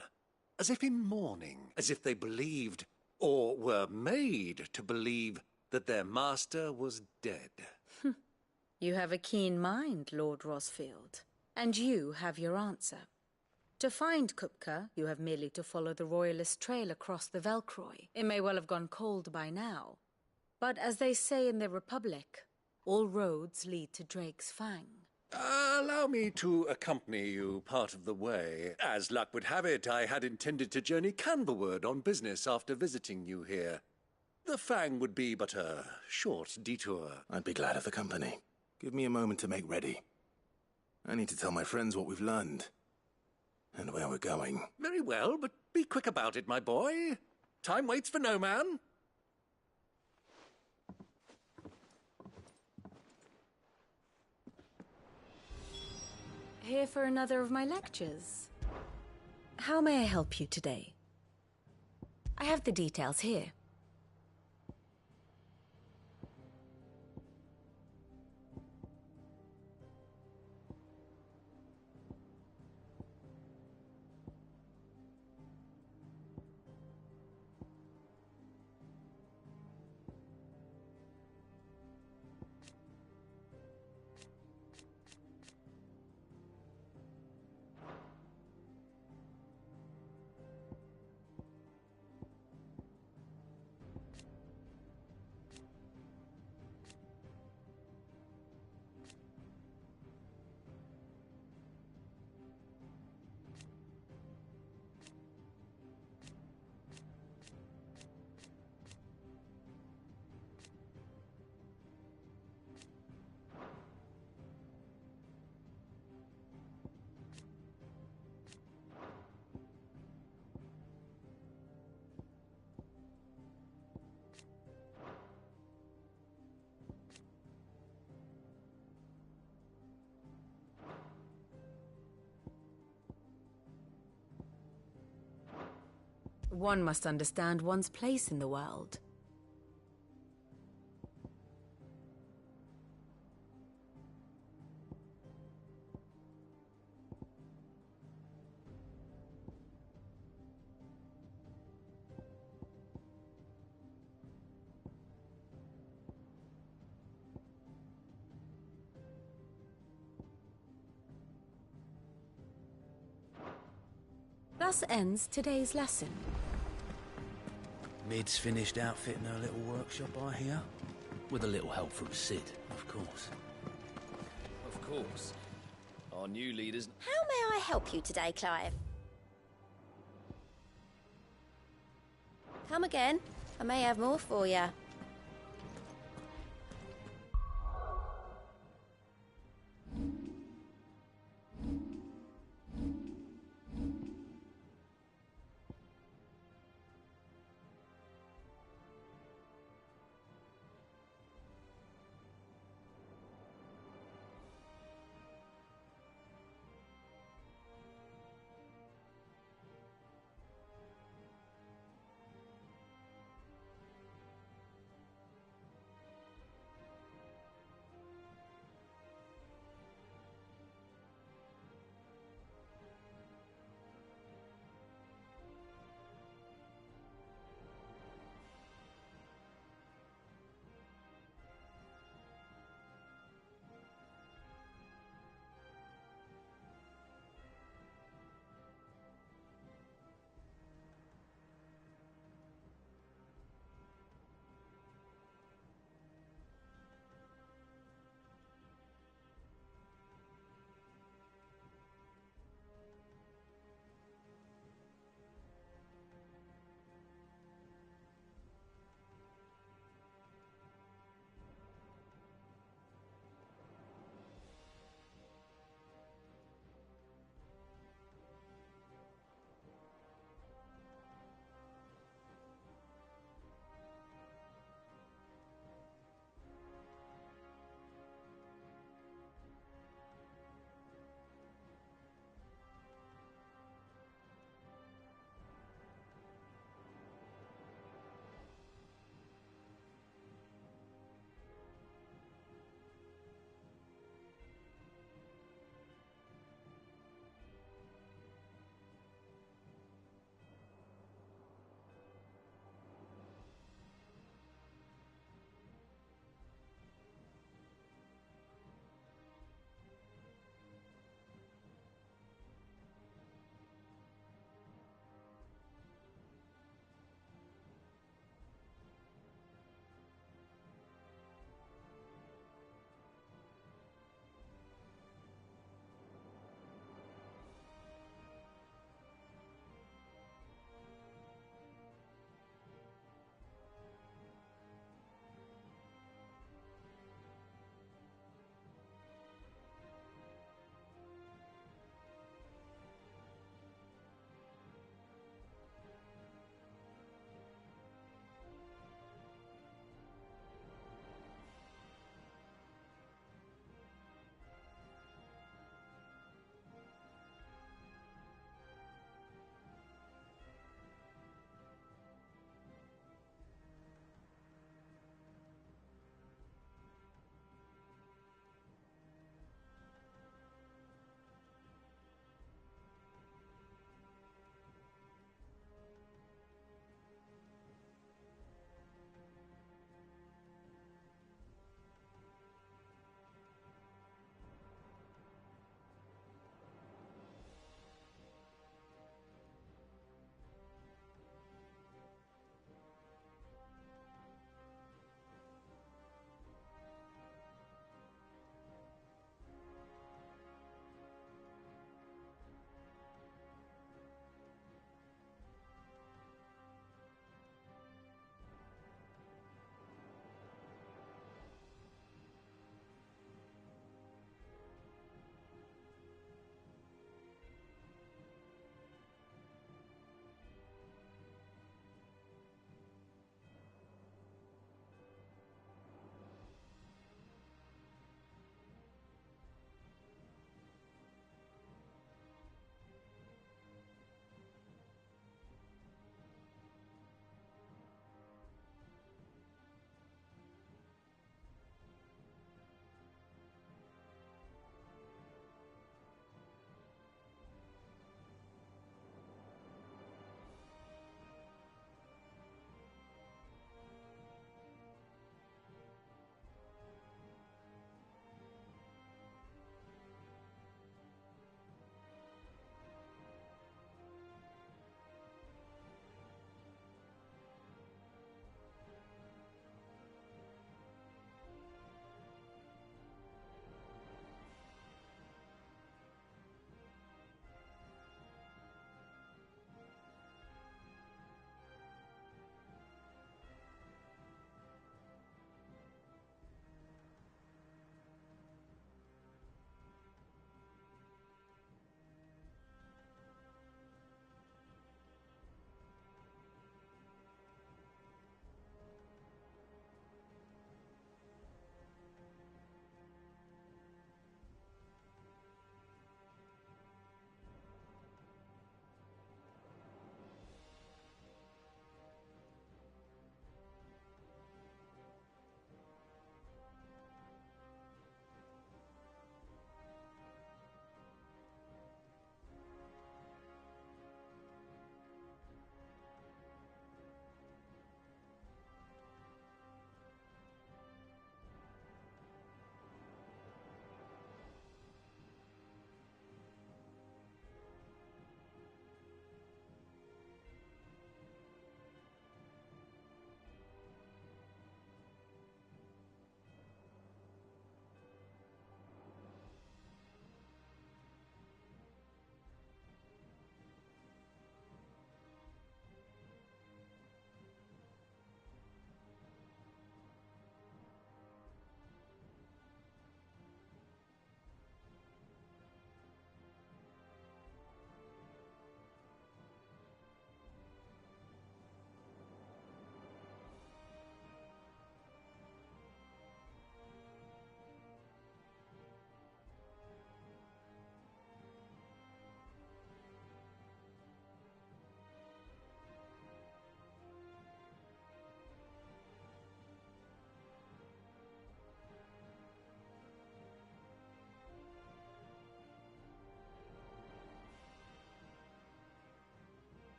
as if in mourning, as if they believed, or were made to believe, that their master was dead. You have a keen mind, Lord Rosfield. And you have your answer. To find Kupka, you have merely to follow the Royalist trail across the Velcroy. It may well have gone cold by now. But as they say in the Republic, all roads lead to Drake's Fang. Allow me to accompany you part of the way. As luck would have it, I had intended to journey Canverward on business after visiting you here. The Fang would be but a short detour. I'd be glad of the company. Give me a moment to make ready. I need to tell my friends what we've learned. And where we're going. Very well, but be quick about it, my boy. Time waits for no man. Here for another of my lectures. How may I help you today? I have the details here. One must understand one's place in the world. Thus ends today's lesson. Mid's finished outfitting her little workshop, I hear. With a little help from Sid, of course. Of course. Our new leaders... How may I help you today, Clive? Come again. I may have more for you.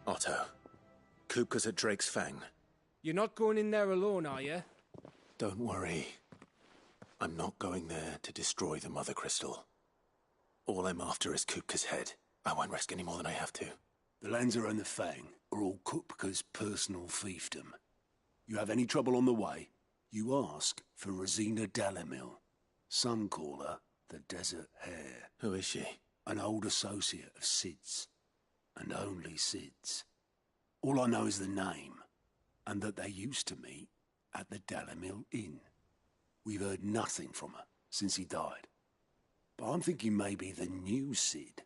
Otto, Kupka's at Drake's Fang. You're not going in there alone, are you? Don't worry. I'm not going there to destroy the Mother Crystal. All I'm after is Kupka's head. I won't risk any more than I have to. The Lancer and the Fang are all Kupka's personal fiefdom. You have any trouble on the way, you ask for Rosina Dalamil. Some call her the Desert Hare. Who is she? An old associate of Sid's. And only Sid's. All I know is the name, and that they used to meet at the Dalamil Inn. We've heard nothing from her since he died. But I'm thinking maybe the new Sid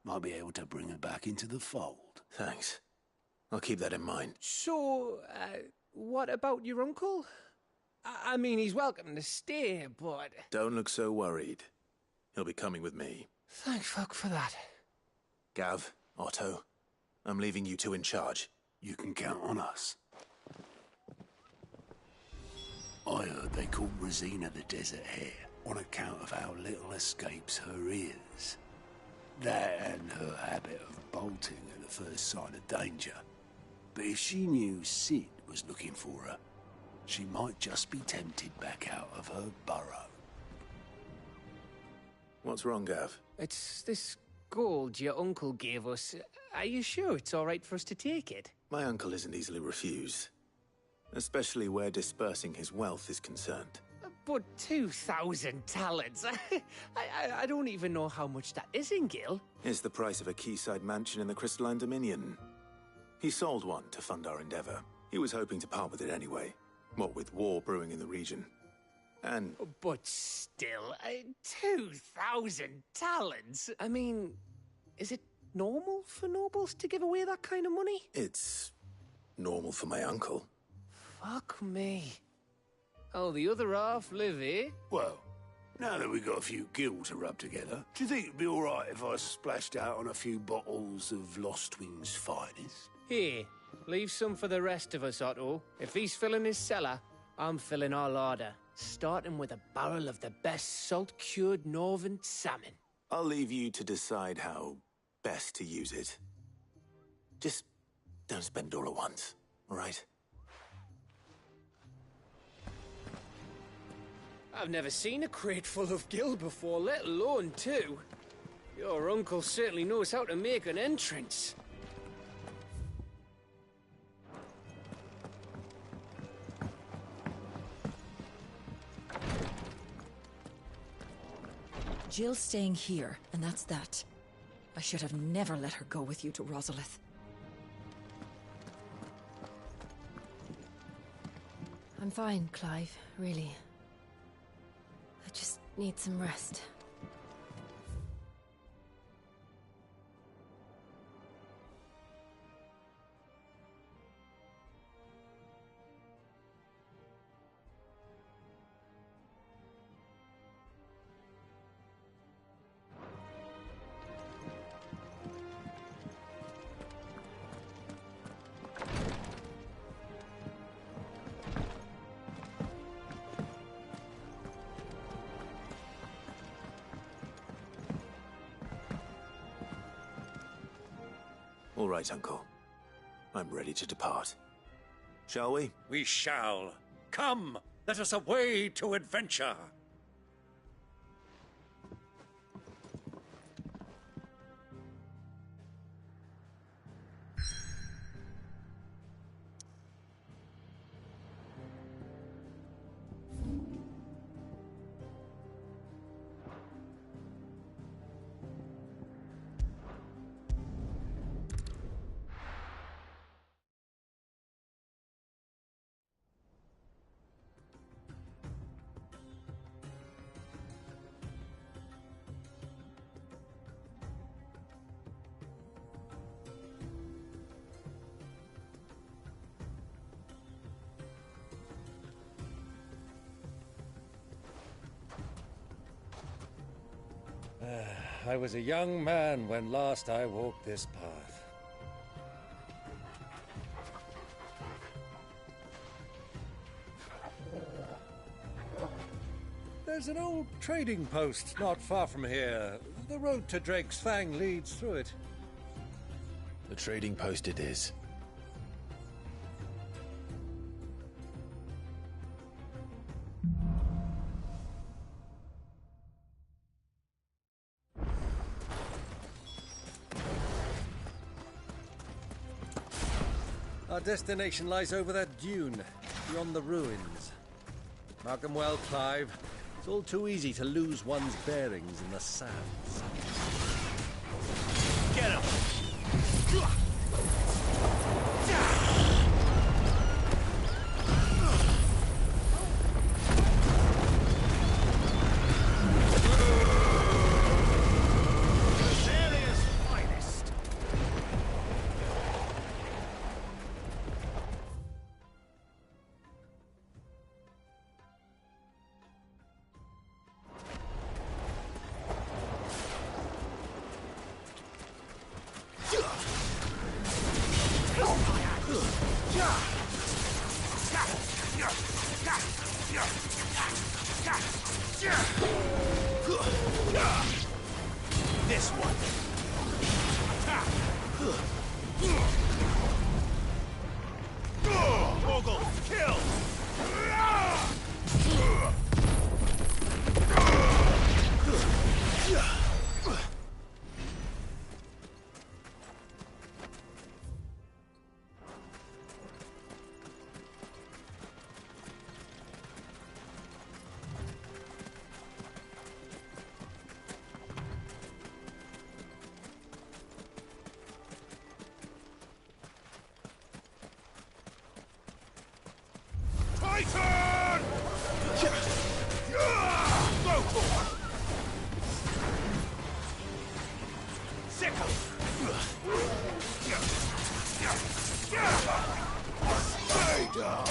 might be able to bring her back into the fold. Thanks. I'll keep that in mind. So, what about your uncle? I mean, he's welcome to stay, but... Don't look so worried. He'll be coming with me. Thank fuck for that. Gav, Otto, I'm leaving you two in charge. You can count on us. I heard they called Rosina the Desert Hare on account of how little escapes her ears. That and her habit of bolting at the first sign of danger. But if she knew Sid was looking for her, she might just be tempted back out of her burrow. What's wrong, Gav? It's this gold your uncle gave us. Are you sure it's all right for us to take it? My uncle isn't easily refused. Especially where dispersing his wealth is concerned. But 2,000 talents? I don't even know how much that is in Gil. It's the price of a quayside mansion in the Crystalline Dominion. He sold one to fund our endeavor. He was hoping to part with it anyway. What with war brewing in the region. And... But still, 2,000 talents? I mean, is it normal for nobles to give away that kind of money? It's normal for my uncle. Fuck me. Oh, the other half live here? Well, now that we've got a few gil to rub together, do you think it'd be all right if I splashed out on a few bottles of Lost Wing's finest? Here, leave some for the rest of us, Otto. If he's filling his cellar, I'm filling our larder. Starting with a barrel of the best salt-cured northern salmon. I'll leave you to decide how best to use it. Just don't spend all at once, all right? I've never seen a crate full of gil before, let alone two. Your uncle certainly knows how to make an entrance. Jill's staying here, and that's that. I should have never let her go with you to Rosalith. I'm fine, Clive, really. I just need some rest. All right, Uncle. I'm ready to depart. Shall we? We shall. Come, let us away to adventure. I was a young man when last I walked this path. There's an old trading post not far from here. The road to Drake's Fang leads through it. The trading post it is. Our destination lies over that dune, beyond the ruins. Mark 'em well, Clive. It's all too easy to lose one's bearings in the sands. Get him! This one. Torgal, kill! Titan! Go for it! Sickle! Stay down!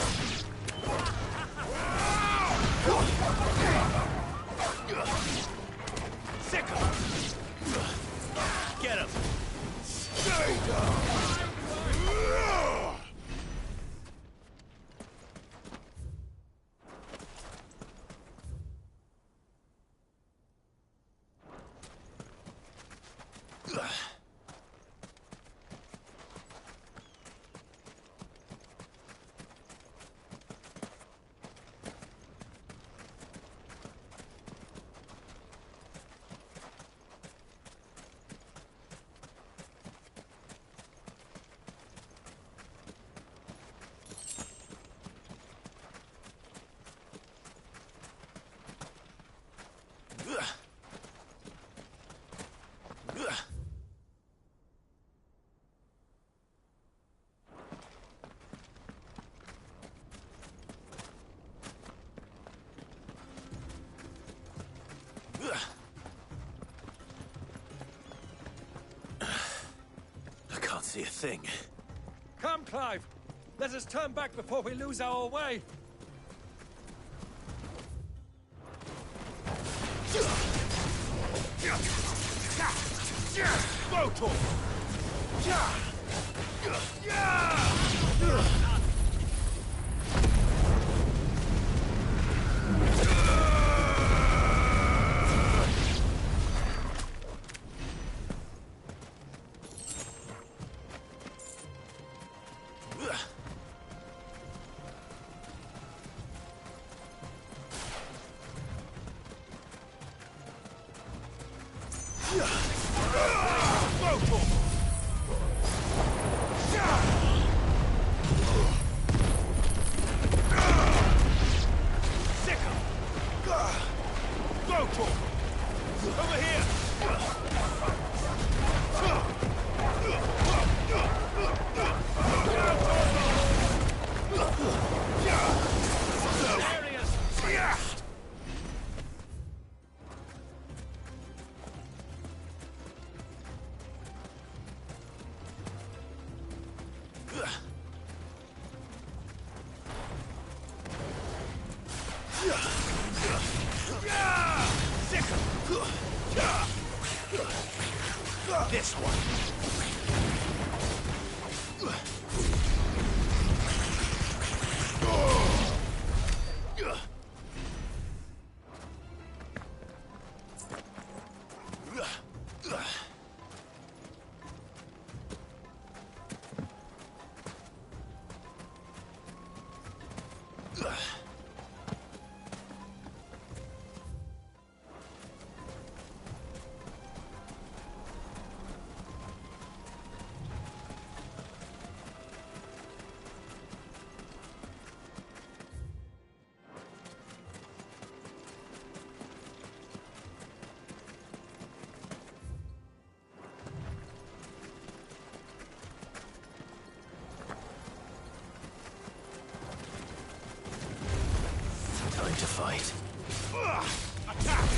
Sickle! Get him! Stay down! I can't see a thing. Come, Clive! Let us turn back before we lose our way! Motor! Over here! This one. time to fight. Attack!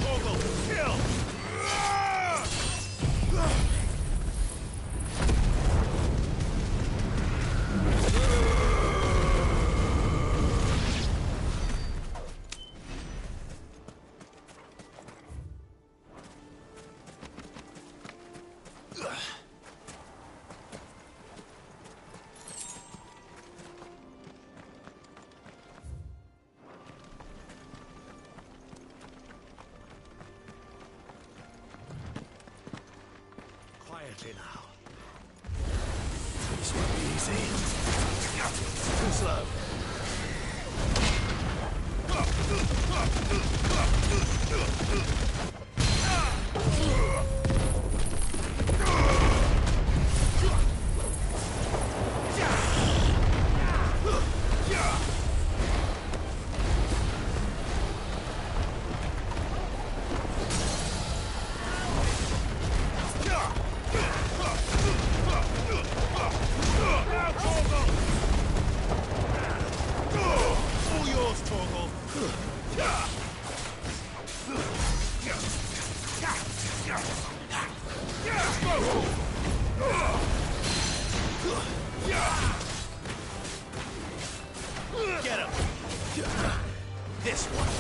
Torgal, kill! Quietly now. This won't be easy. Too slow. All yours, Torgal. Get him. This one.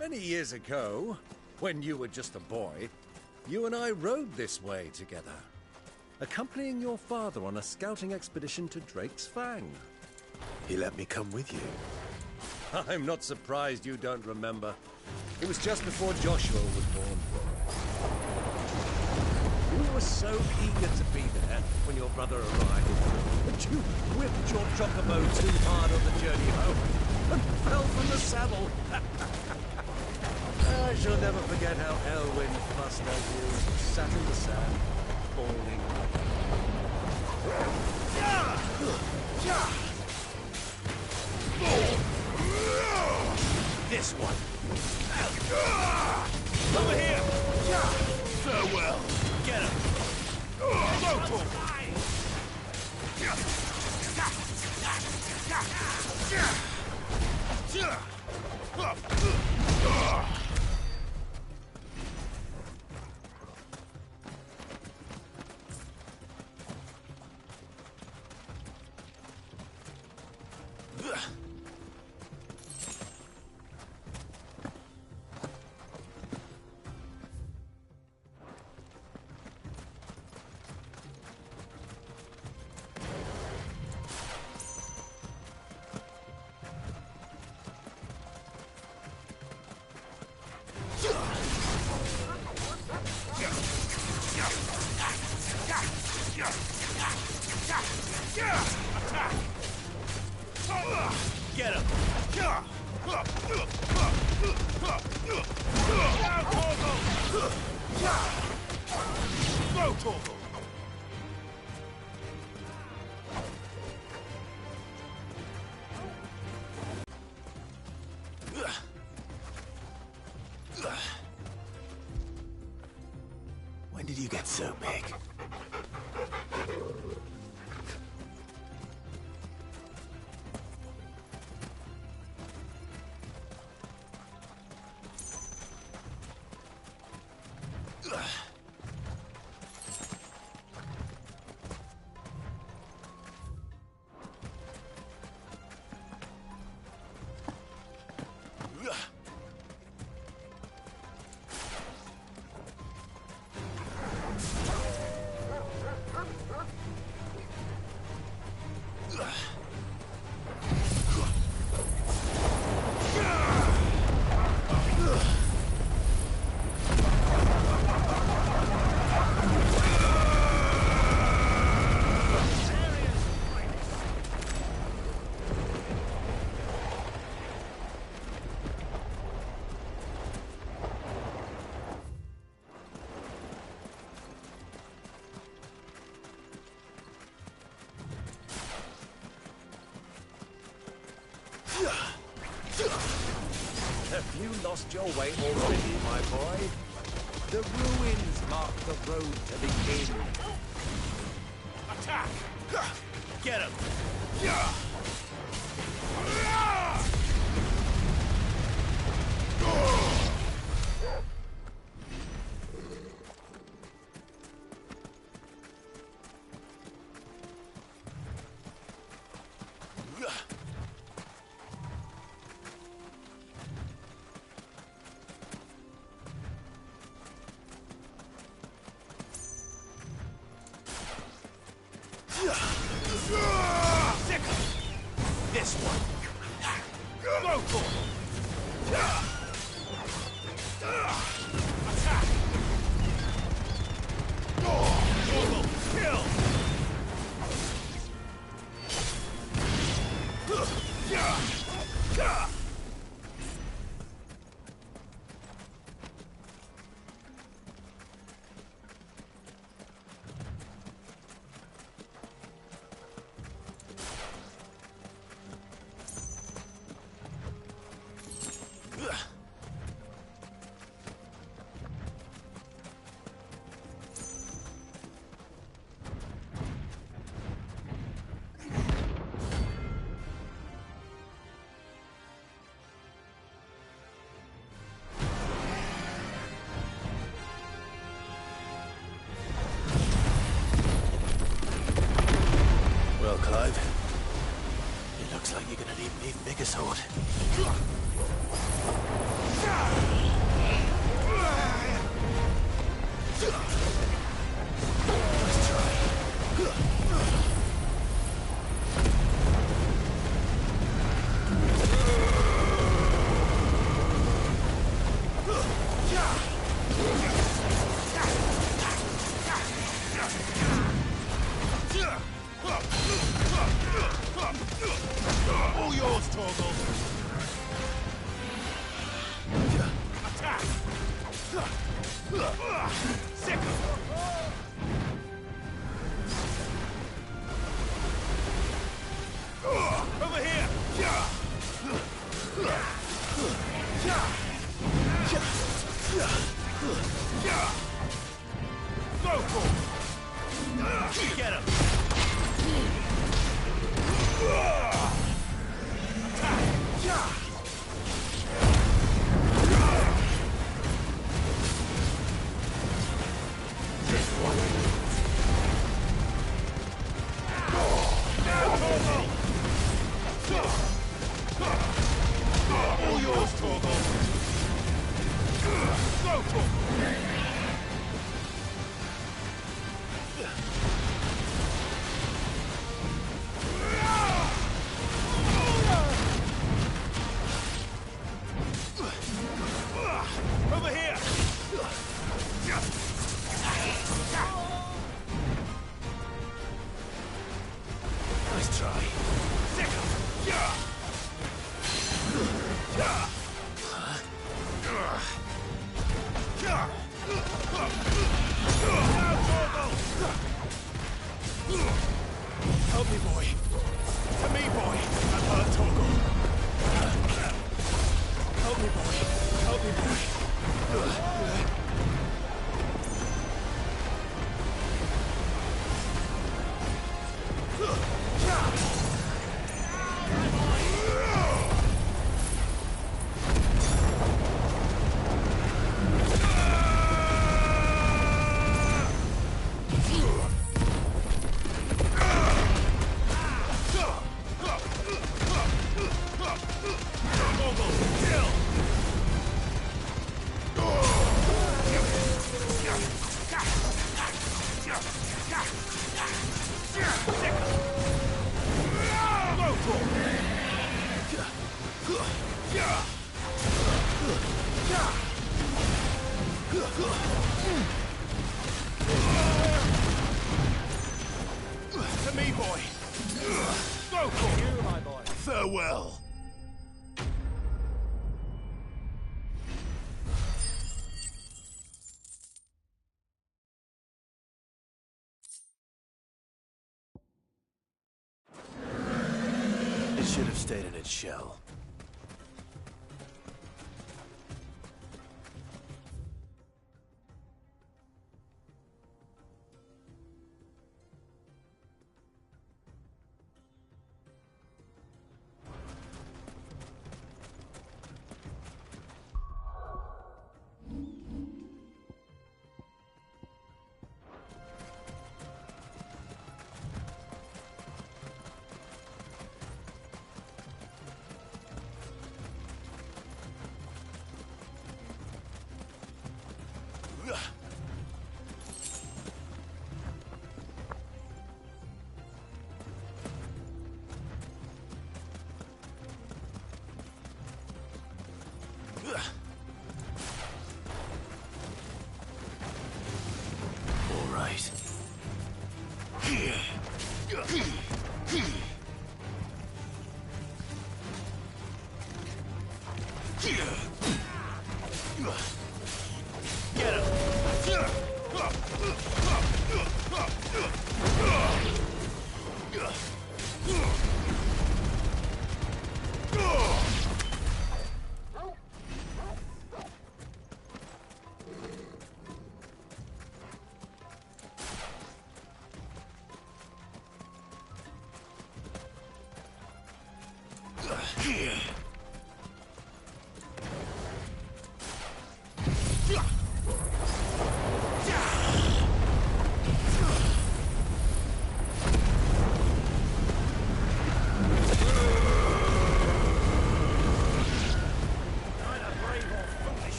Many years ago, when you were just a boy, you and I rode this way together, accompanying your father on a scouting expedition to Drake's Fang. He let me come with you. I'm not surprised you don't remember. It was just before Joshua was born. You were so eager to be there when your brother arrived, but you whipped your chocobo too hard on the journey home and fell from the saddle. I shall never forget how Elwyn fussed at you, sat in the sand, falling. This one. Over here. Farewell. Get him. Go, Get him! Go, Torgal! you get so big? Have you lost your way already, my boy? The ruins mark the road to the inn. Attack! Get him! This one. Go for it. Attack. Double kill. Well, Clive, it looks like you're gonna need an even bigger sword. Nice try. All yours, Torgal. Attack! Sick! Over here! Go for it! Get him! All yours, Torgal. Go for it. Over here! Nice try. Help me, boy. To me, boy. I'm hurt, Torgal. Help me, boy. Help me, boy. boy! Go for you, my boy! Farewell! It should have stayed in its shell. All right. Get him!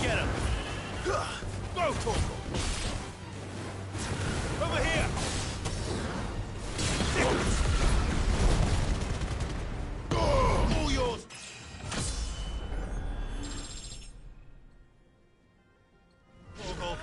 Get him! Go, Torkel! Over here! All yours! Torkel!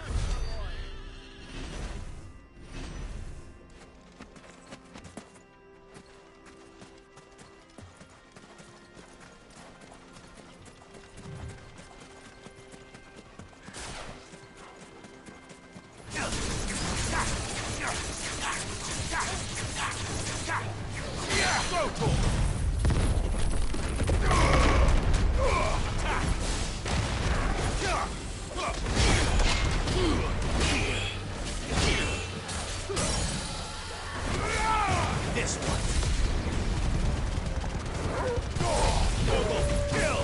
Go, Torkel! This one. Kill!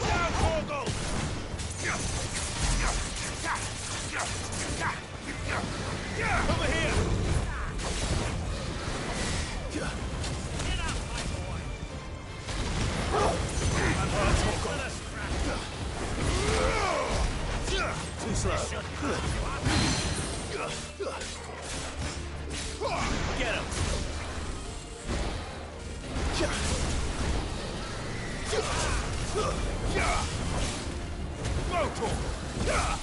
Down, Torgal! Over here! Too slow. Get him! Go, Torgal!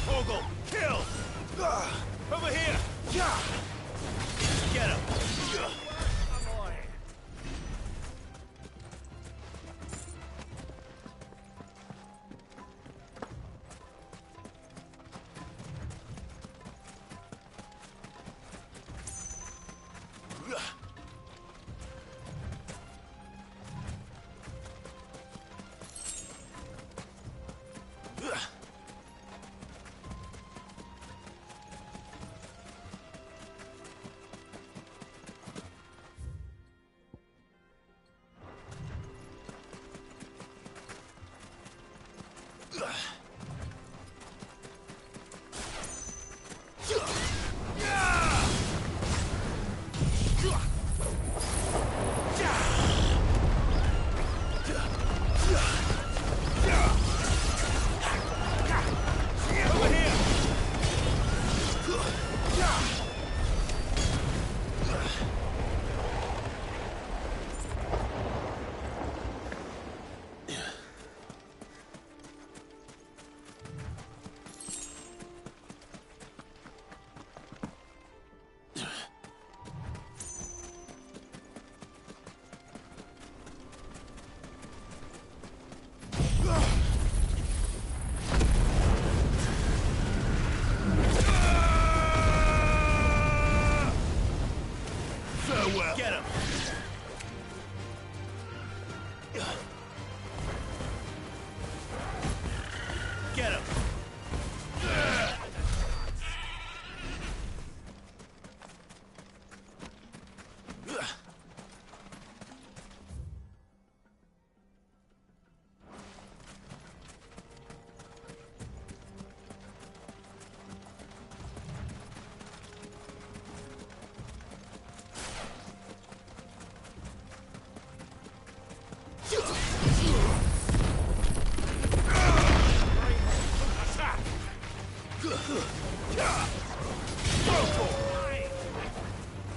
Torgal, kill! Over here! Get him! Get him! Get him!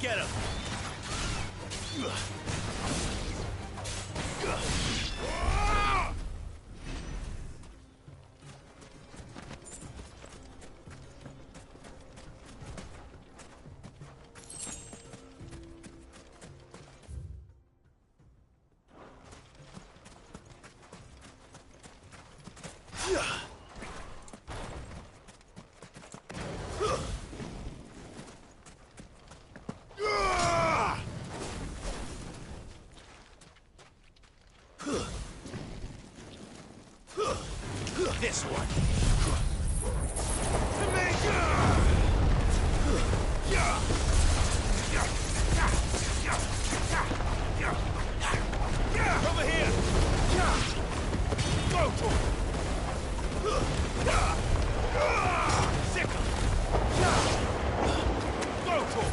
Get him! This one. Over here. Go for it. Sickle. Go for it.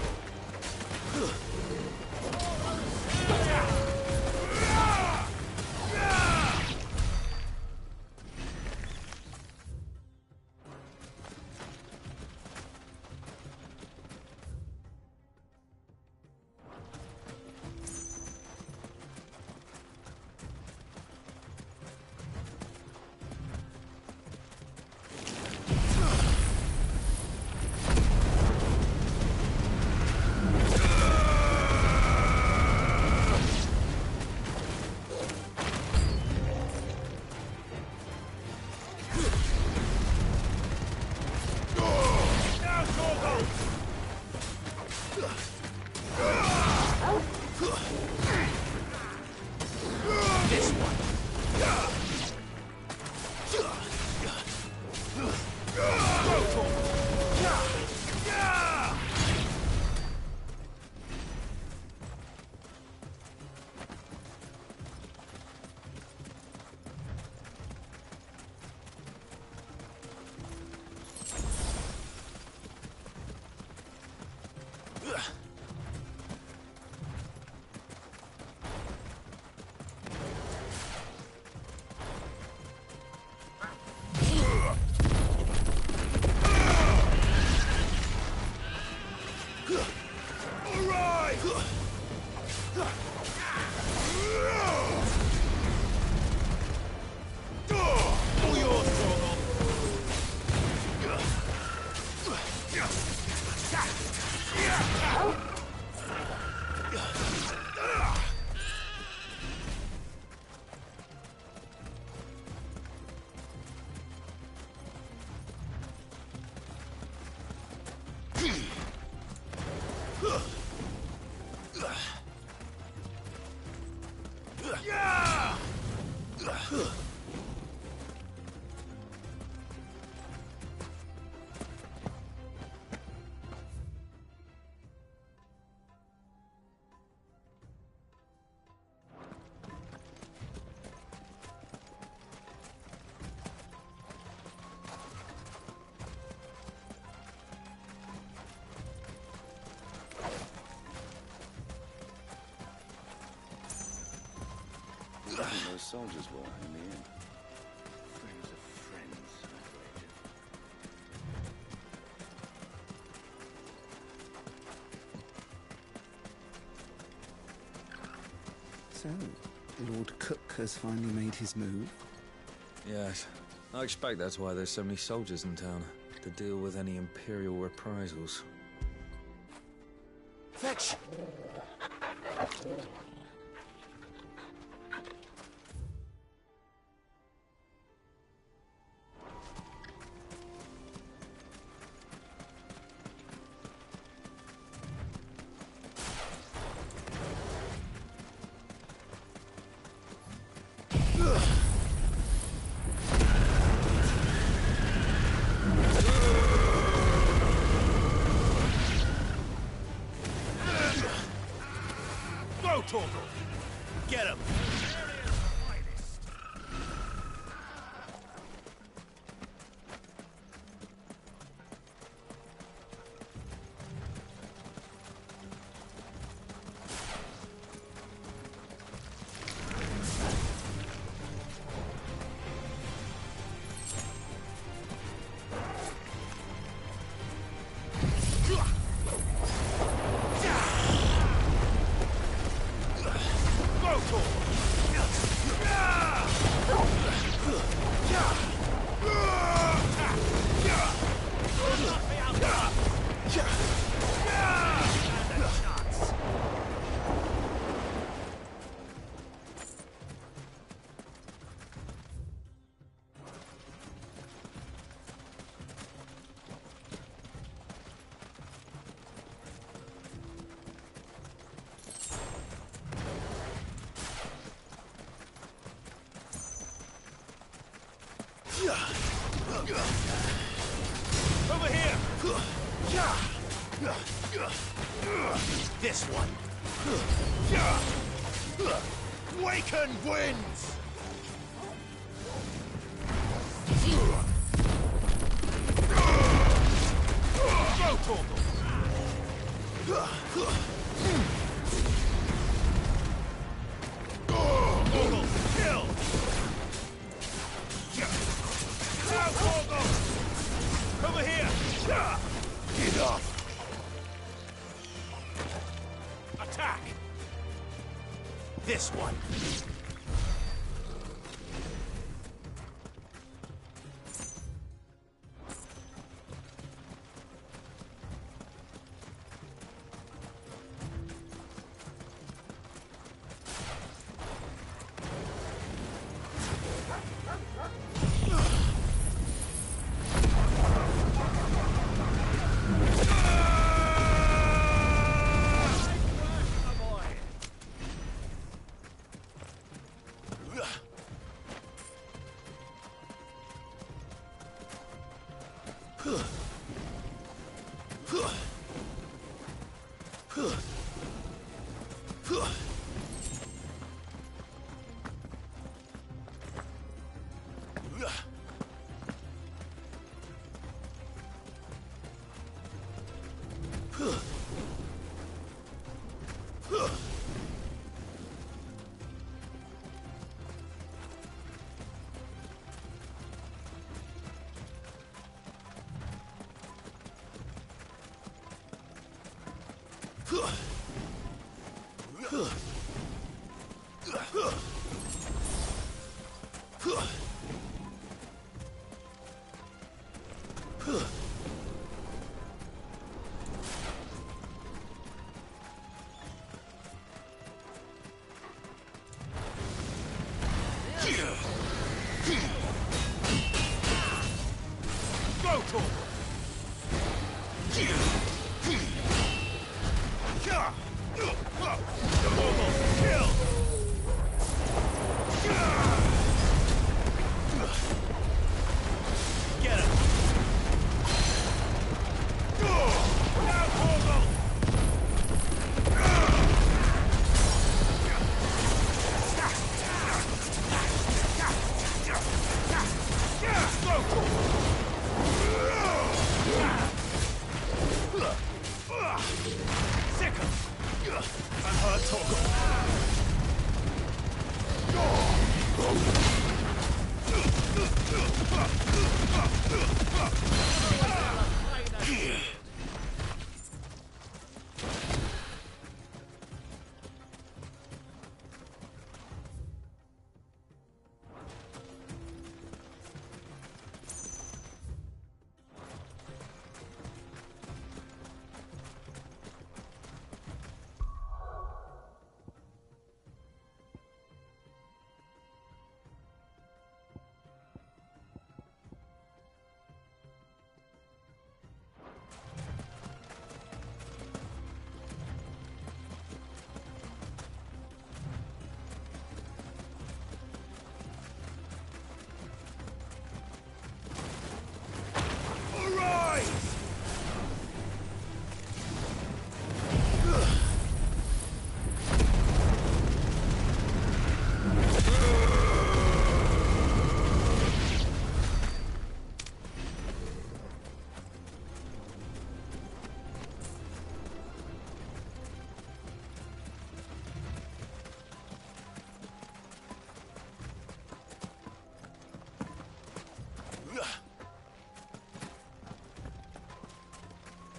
All yours, Torgal. I think those soldiers were in the end. Friends of friends, So, Lord Cook has finally made his move? Yes. I expect that's why there's so many soldiers in town, to deal with any Imperial reprisals. Fetch! Go, Torgal! Get him! Over here! This one! Waken winds! Go, Torgal! Torgal, kill! Now, Torgal! Over here! Get up! Attack! This one!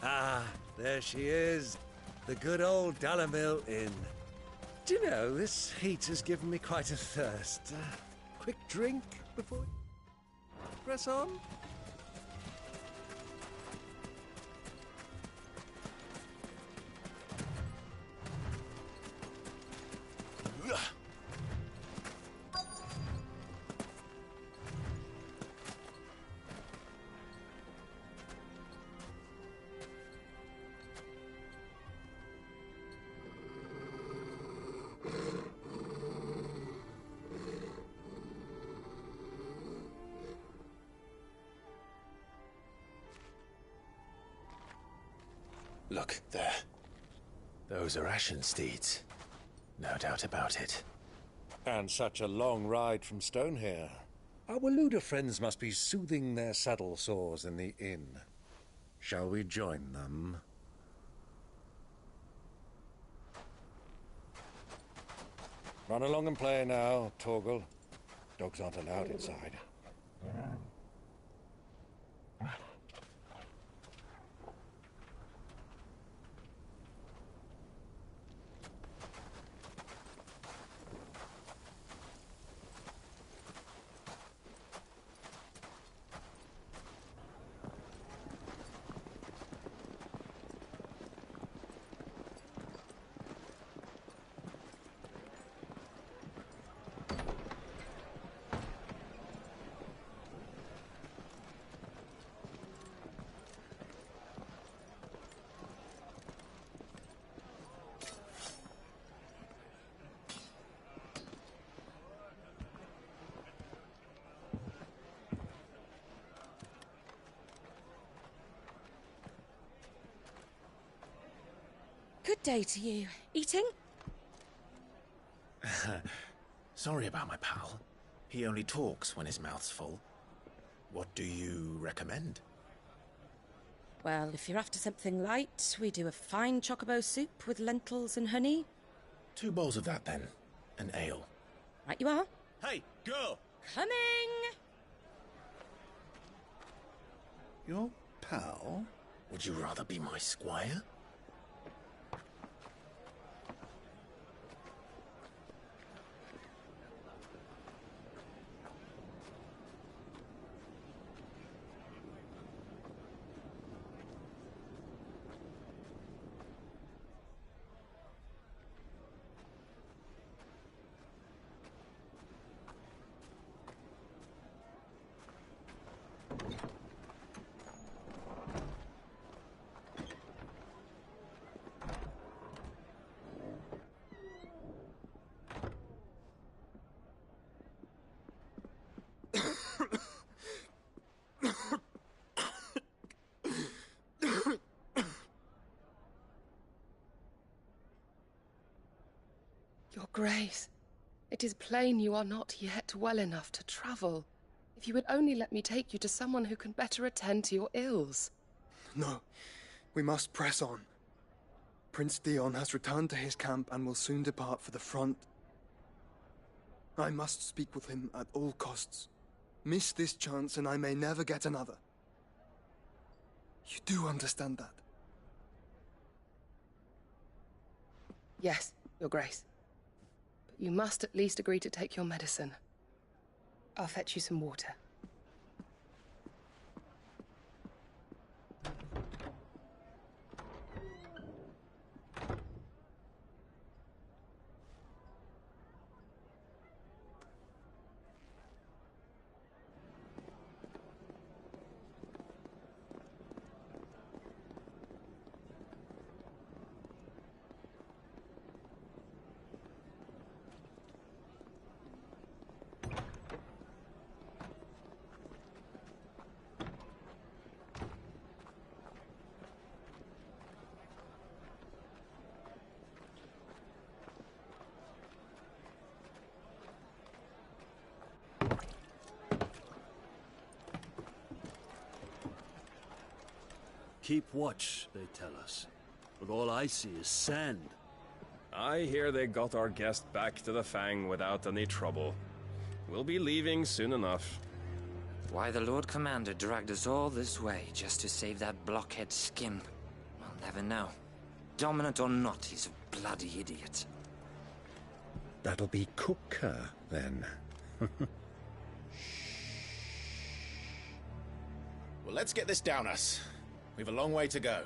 Ah, there she is. The good old Dalamil Inn. Do you know, this heat has given me quite a thirst. Quick drink before we press on? Look, there. Those are Ashen steeds. No doubt about it. And such a long ride from Stonehere. Our Waluda friends must be soothing their saddle sores in the inn. Shall we join them? Run along and play now, Torgal. Dogs aren't allowed inside. Good day to you. Eating? Sorry about my pal. He only talks when his mouth's full. What do you recommend? Well, if you're after something light, we do a fine chocobo soup with lentils and honey. 2 bowls of that, then. An ale. Right you are. Hey, girl! Coming! Your pal? Would you rather be my squire? Your Grace, it is plain you are not yet well enough to travel. If you would only let me take you to someone who can better attend to your ills. No, we must press on. Prince Dion has returned to his camp and will soon depart for the front. I must speak with him at all costs. Miss this chance and I may never get another. You do understand that? Yes, Your Grace. But you must at least agree to take your medicine. I'll fetch you some water. Keep watch, they tell us. But all I see is sand. I hear they got our guest back to the Fang without any trouble. We'll be leaving soon enough. Why the Lord Commander dragged us all this way just to save that blockhead skimp, I'll never know. Dominant or not, he's a bloody idiot. That'll be Cooker, then. Well, let's get this down us. We've a long way to go.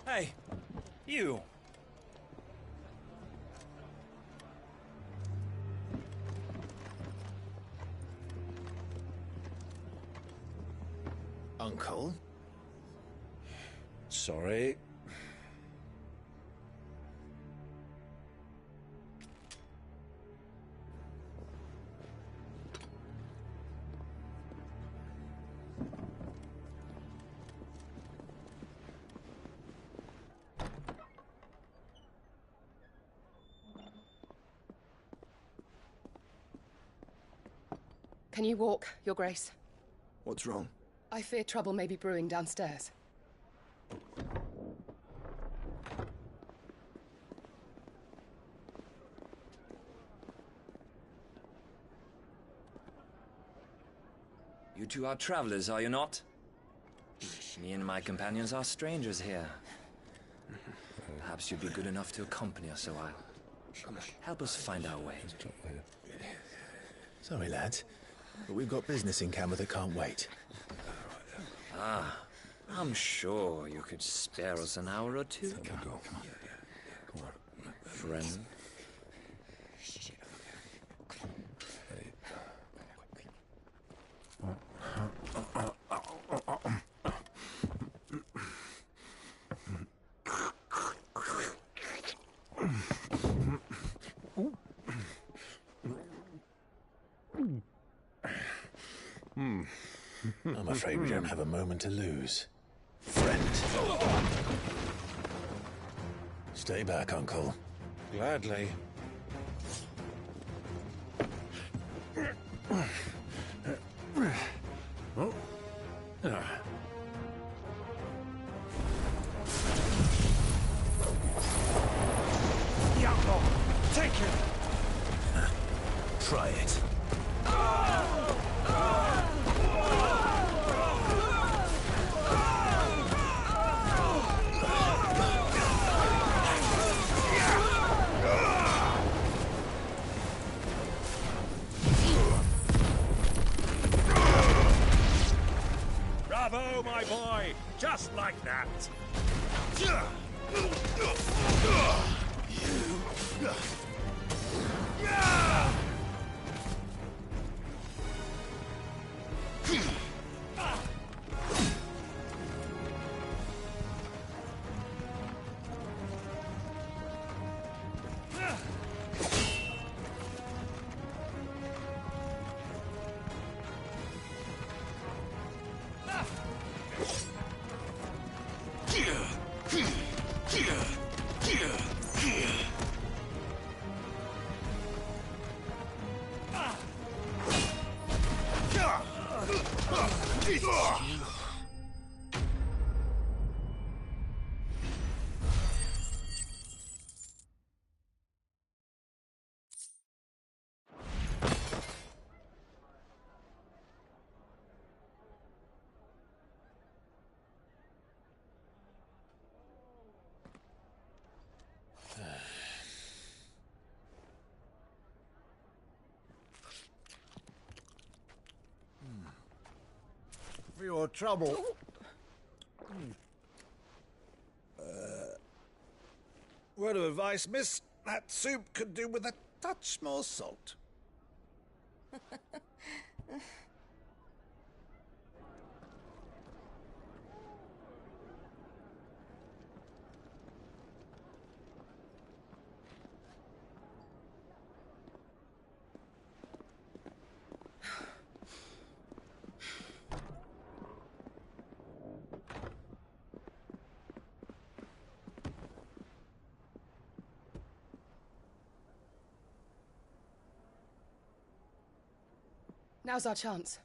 Hey, you! Uncle? Sorry. Can you walk, Your Grace? What's wrong? I fear trouble may be brewing downstairs. You two are travelers, are you not? Me and my companions are strangers here. Perhaps you'd be good enough to accompany us a while. Help us find our way. Sorry, lads, but we've got business in camera that can't wait. Ah, I'm sure you could spare us an hour or two. Go. Friend. I'm afraid we don't have a moment to lose. Friend. Stay back, Uncle. Gladly. The outlaw! Take him! Try it. Bravo, my boy! Just like that! for your trouble. Word of advice, miss. That soup could do with a touch more salt. Now's our chance.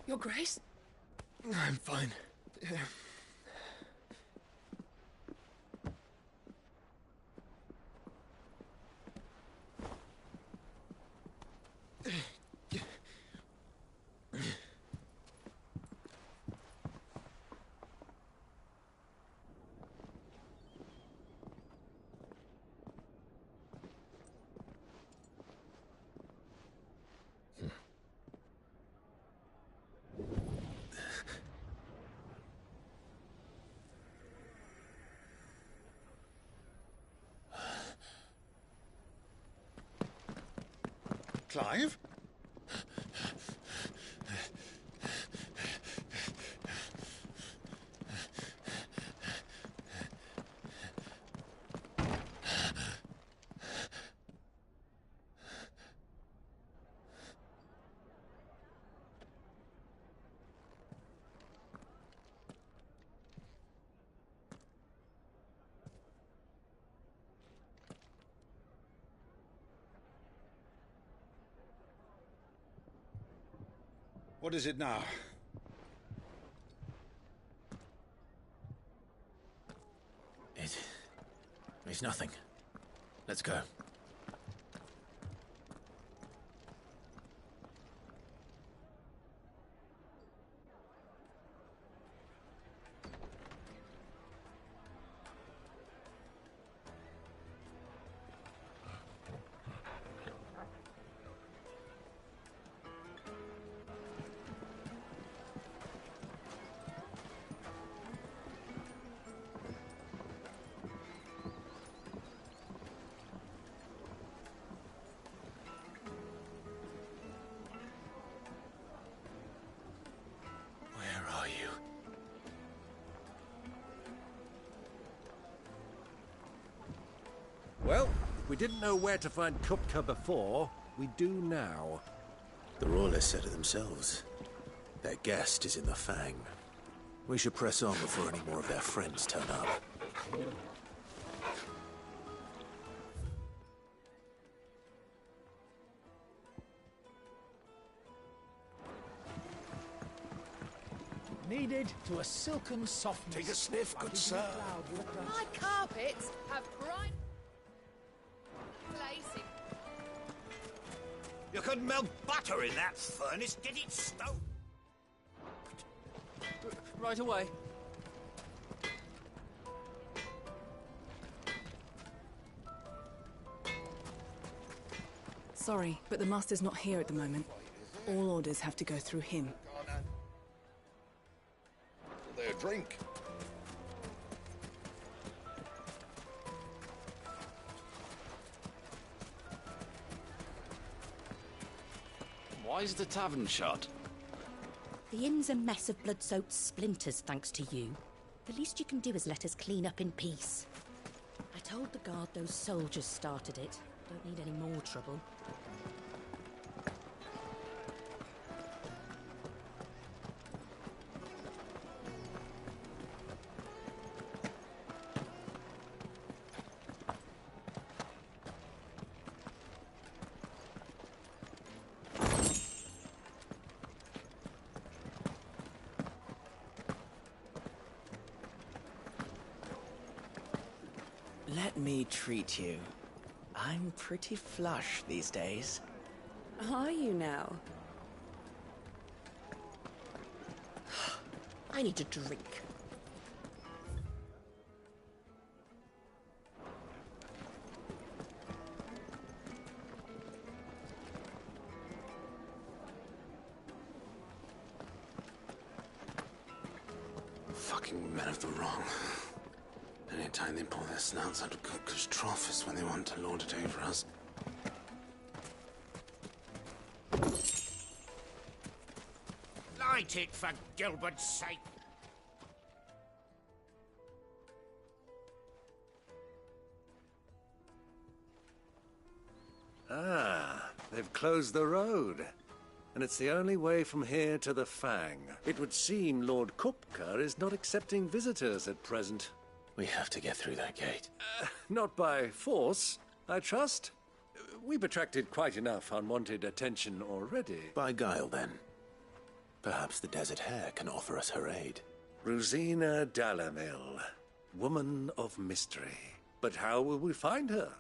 Your Grace? I'm fine. Clive? What is it now? It's nothing. Let's go. Well, we didn't know where to find Kupka before. We do now. The Royalists said it themselves. Their guest is in the Fang. We should press on before any more of their friends turn up. Kneaded to a silken softness. Take a sniff, good sir. My carpets have bright glazing. You couldn't melt butter in that furnace. Get it stoked. Right away. Sorry, but the Master's not here at the moment. All orders have to go through him. Their drink. Why is the tavern shut? The inn's a mess of blood-soaked splinters, thanks to you. The least you can do is let us clean up in peace. I told the guard those soldiers started it. Don't need any more trouble. Let me treat you. I'm pretty flush these days. Are you now? I need a drink. Fucking men of the wrong. Anytime they pull their snouts out of Cook's trough is when they want to lord it over us. Light it, for Gilbert's sake! Ah, they've closed the road. And it's the only way from here to the Fang. It would seem Lord Kupka is not accepting visitors at present. We have to get through that gate. Not by force, I trust. We've attracted quite enough unwanted attention already. By guile, then. Perhaps the Desert Hare can offer us her aid. Rosina Dalamil, woman of mystery. But how will we find her?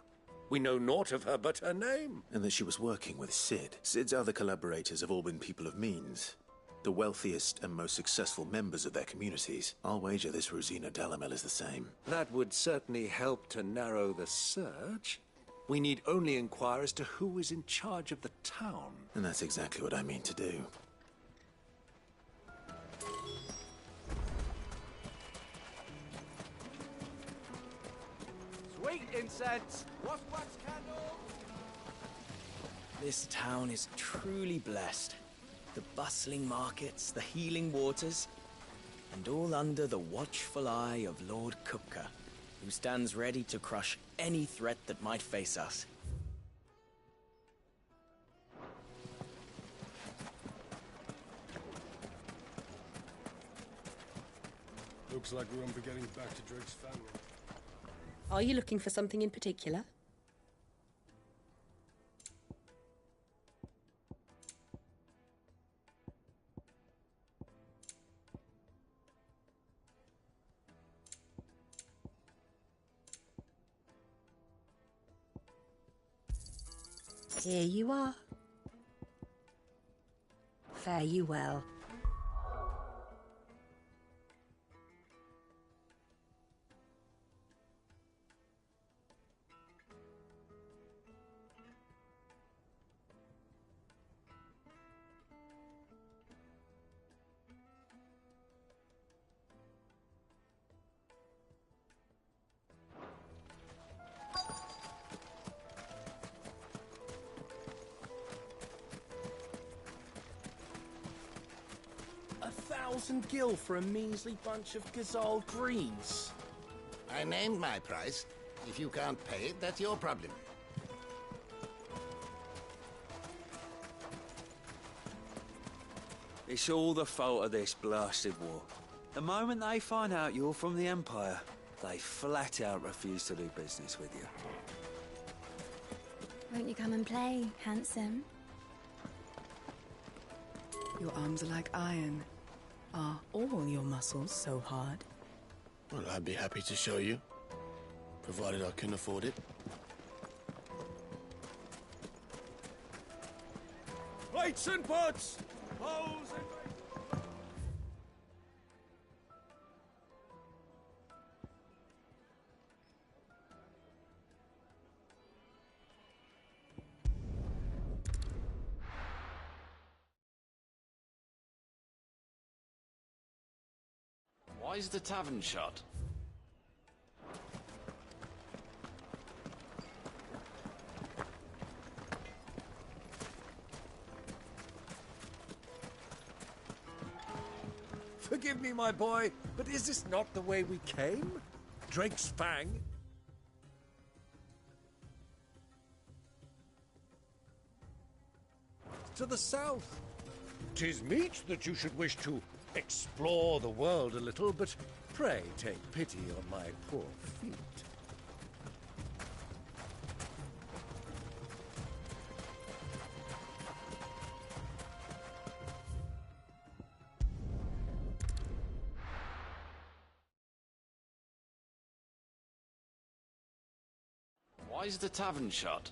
We know naught of her but her name. And that she was working with Sid. Sid's other collaborators have all been people of means. The wealthiest and most successful members of their communities. I'll wager this Rosina Dalamil is the same. That would certainly help to narrow the search. We need only inquire as to who is in charge of the town. And that's exactly what I mean to do. Sweet incense! Wax candle! This town is truly blessed. The bustling markets, the healing waters, and all under the watchful eye of Lord Kupka, who stands ready to crush any threat that might face us. Looks like we won't be getting back to Drake's family. Are you looking for something in particular? Here you are. Fare you well. $1,000 for a measly bunch of gazelle greens. I named my price. If you can't pay it, that's your problem. It's all the fault of this blasted war. The moment they find out you're from the Empire, they flat out refuse to do business with you. Won't you come and play, handsome? Your arms are like iron. Are all your muscles so hard? Well, I'd be happy to show you, provided I can afford it. Plates and pots! Bowls and... Why is the tavern shut? Forgive me, my boy, but is this not the way we came? Drake's Fang? To the south. 'Tis meet that you should wish to explore the world a little, but pray take pity on my poor feet. Why is the tavern shut?